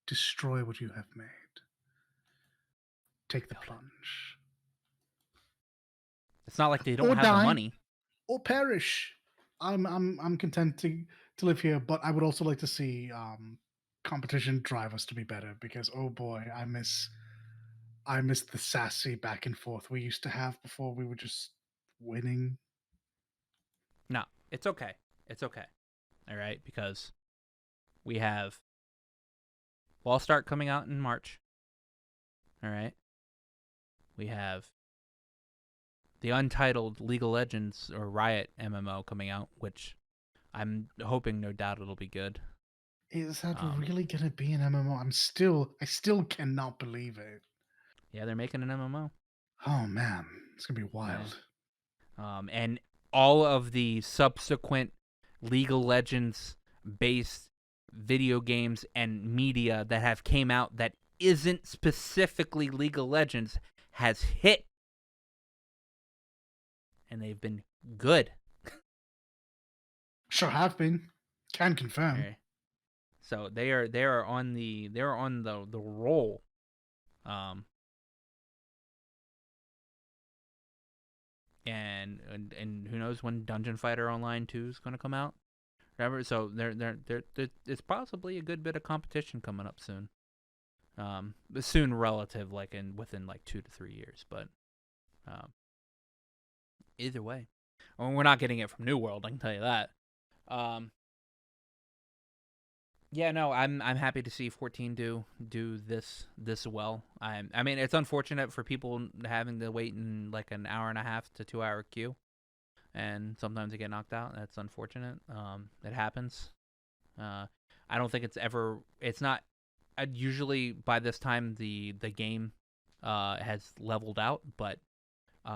S2: destroy what you have made. Take the
S1: Build it.
S2: plunge.
S1: It's not like they don't
S2: Or
S1: have the
S2: die,
S1: money.
S2: or perish. I'm content to live here, but I would also like to see competition drive us to be better because oh boy, I miss the sassy back and forth we used to have before we were just winning.
S1: No, it's okay. It's okay. All right, because we have Wall Start coming out in March. All right. We have the untitled League of Legends or Riot MMO coming out, which I'm hoping, no doubt, it'll be good.
S2: Is that
S1: Um,
S2: really gonna be an MMO? I still cannot believe it.
S1: Yeah, they're making an MMO.
S2: Oh man, it's gonna be
S1: Yeah.
S2: wild.
S1: And all of the subsequent League of Legends based video games and media that have came out that isn't specifically League of Legends has hit, and they've been good.
S2: Sure have been. Can
S1: All
S2: confirm.
S1: right. So they are on the roll. Um, and who knows when Dungeon Fighter Online 2 is going to come out? Whatever. So there's possibly a good bit of competition coming up soon. Soon relative, like within like 2 to 3 years, but either way, we're not getting it from New World. I can tell you that. Yeah, no, I'm happy to see 14 do this well. I mean, it's unfortunate for people having to wait in like an hour and a half to 2 hour queue, and sometimes they get knocked out. That's unfortunate. It happens. I don't think it's not. Usually by this time the game has leveled out, but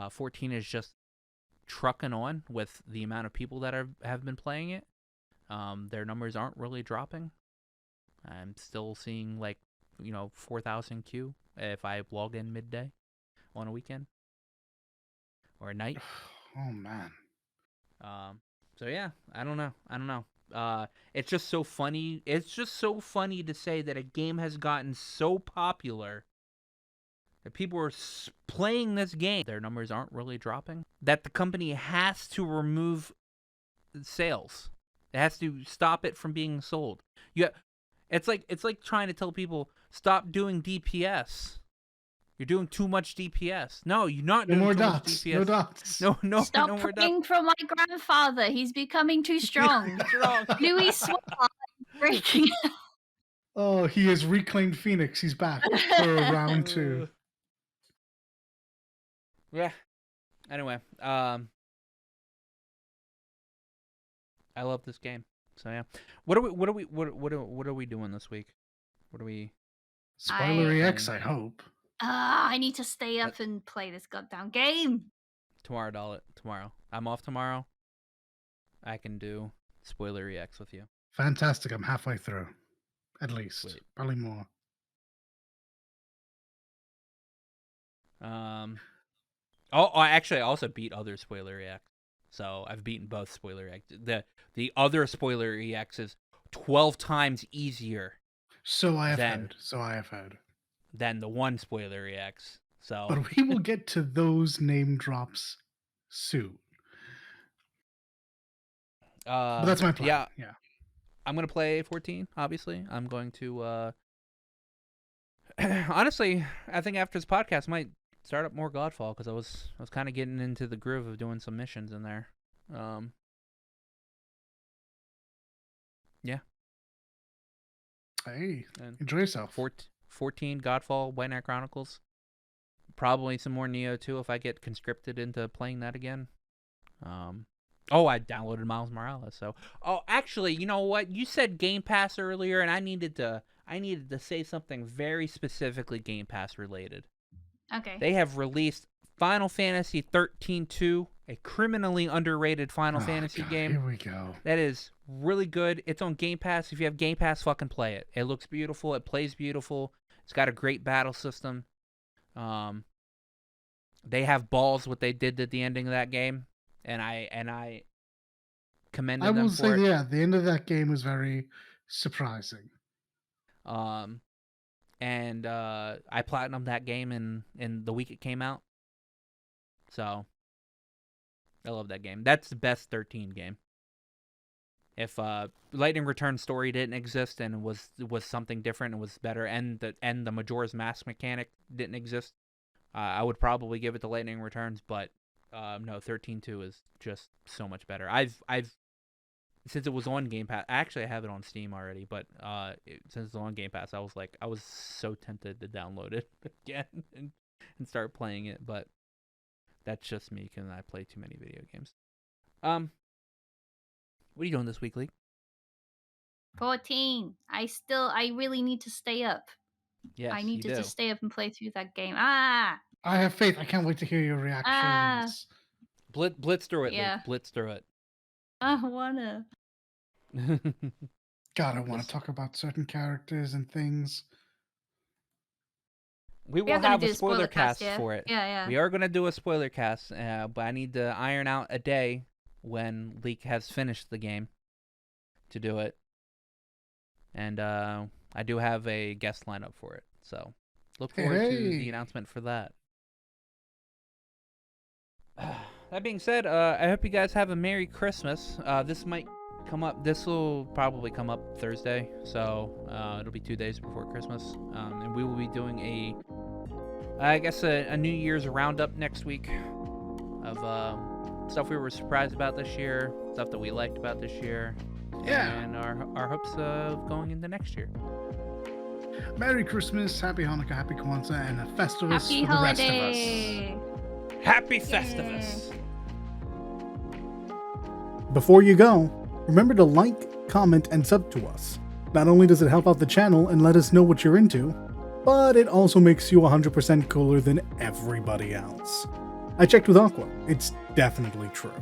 S1: 14 is just trucking on with the amount of people that have been playing it. Their numbers aren't really dropping. I'm still seeing like 4,000 queue if I log in midday on a weekend or a night.
S2: Oh man.
S1: So yeah, I don't know. It's just so funny. It's just so funny to say that a game has gotten so popular that people are playing this game. Their numbers aren't really dropping. That the company has to remove sales. It has to stop it from being sold. Yeah, it's like trying to tell people stop doing DPS. You're doing too much DPS. No, you're not
S2: No
S1: doing
S2: more
S1: too much
S2: dots.
S1: DPS.
S2: No dots.
S1: No
S3: Stop
S1: more dots.
S3: praying for my grandfather. He's becoming too strong.
S1: Strong.
S3: Louis Suarez breaking.
S2: Oh, he has reclaimed Phoenix. He's back for round 2.
S1: Yeah. Anyway, I love this game. So yeah. What are we doing this week? What are we
S2: Spoiler EX,
S1: playing?
S2: I hope.
S3: I need to stay up and play this goddamn game.
S1: Tomorrow. I'm off tomorrow. I can do spoiler EX with you.
S2: Fantastic. I'm halfway through. At least.
S1: Sweet.
S2: Probably more.
S1: Actually, I also beat other spoiler EX. So I've beaten both spoiler EX. The other spoiler EX is 12 times easier.
S2: So I have heard.
S1: Than the one spoiler EX. So
S2: But we will get to those name drops soon. But that's my plan. Yeah.
S1: I'm gonna play 14. Obviously, I'm going to. Honestly, I think after this podcast, I might start up more Godfall because I was kind of getting into the groove of doing some missions in there. Yeah.
S2: Hey,
S1: And
S2: enjoy yourself.
S1: 14 Godfall, White Knight Chronicles. Probably some more Neo too if I get conscripted into playing that again. Oh, I downloaded Miles Morales. So, actually, you know what? You said Game Pass earlier, and I needed to say something very specifically Game Pass related.
S3: Okay.
S1: They have released Final Fantasy 13-2, a criminally underrated Final Fantasy game.
S2: Here we go.
S1: That is really good. It's on Game Pass. If you have Game Pass, fucking play it. It looks beautiful. It plays beautiful. It's got a great battle system. They have balls what they did at the ending of that game, and I commended them for it.
S2: I will say, yeah, the end of that game was very surprising.
S1: And I platinumed that game in the week it came out. So I love that game. That's the best 13 game. If Lightning Return story didn't exist and was something different and was better, and the Majora's Mask mechanic didn't exist, I would probably give it to Lightning Returns. But no, 13-2 is just so much better. I've since it was on Game Pass, actually I have it on Steam already, but since it's on Game Pass, I was so tempted to download it again and start playing it, but that's just me because I play too many video games. What are you doing this week, Lee?
S3: 14. I really need to stay up.
S1: Yes,
S3: I need
S1: you do.
S3: to stay up and play through that game.
S2: I have faith. I can't wait to hear your reactions.
S1: Blitz through it,
S3: Yeah.
S1: Luke. Blitz through it.
S3: I wanna.
S2: God, I want to talk about certain characters and things.
S1: We
S3: are
S1: will
S3: gonna
S1: have
S3: do
S1: a spoiler cast
S3: yeah?
S1: for it.
S3: Yeah.
S1: We are going to do a spoiler cast, but I need to iron out a day when Leak has finished the game to do it. And I do have a guest lineup for it, so look forward to the announcement for that. That being said, I hope you guys have a Merry Christmas. This might come up. This will probably come up Thursday, so it'll be 2 days before Christmas, and we will be doing a New Year's roundup next week of stuff we were surprised about this year, stuff that we liked about this year, and our hopes of going into next year.
S2: Merry Christmas, Happy Hanukkah, Happy Kwanzaa, and a Festivus
S3: Happy
S2: for
S3: holiday.
S2: the rest of us.
S1: Happy Festivus!
S2: Before you go, remember to like, comment, and sub to us. Not only does it help out the channel and let us know what you're into, but it also makes you 100% cooler than everybody else. I checked with Aqua. It's definitely true.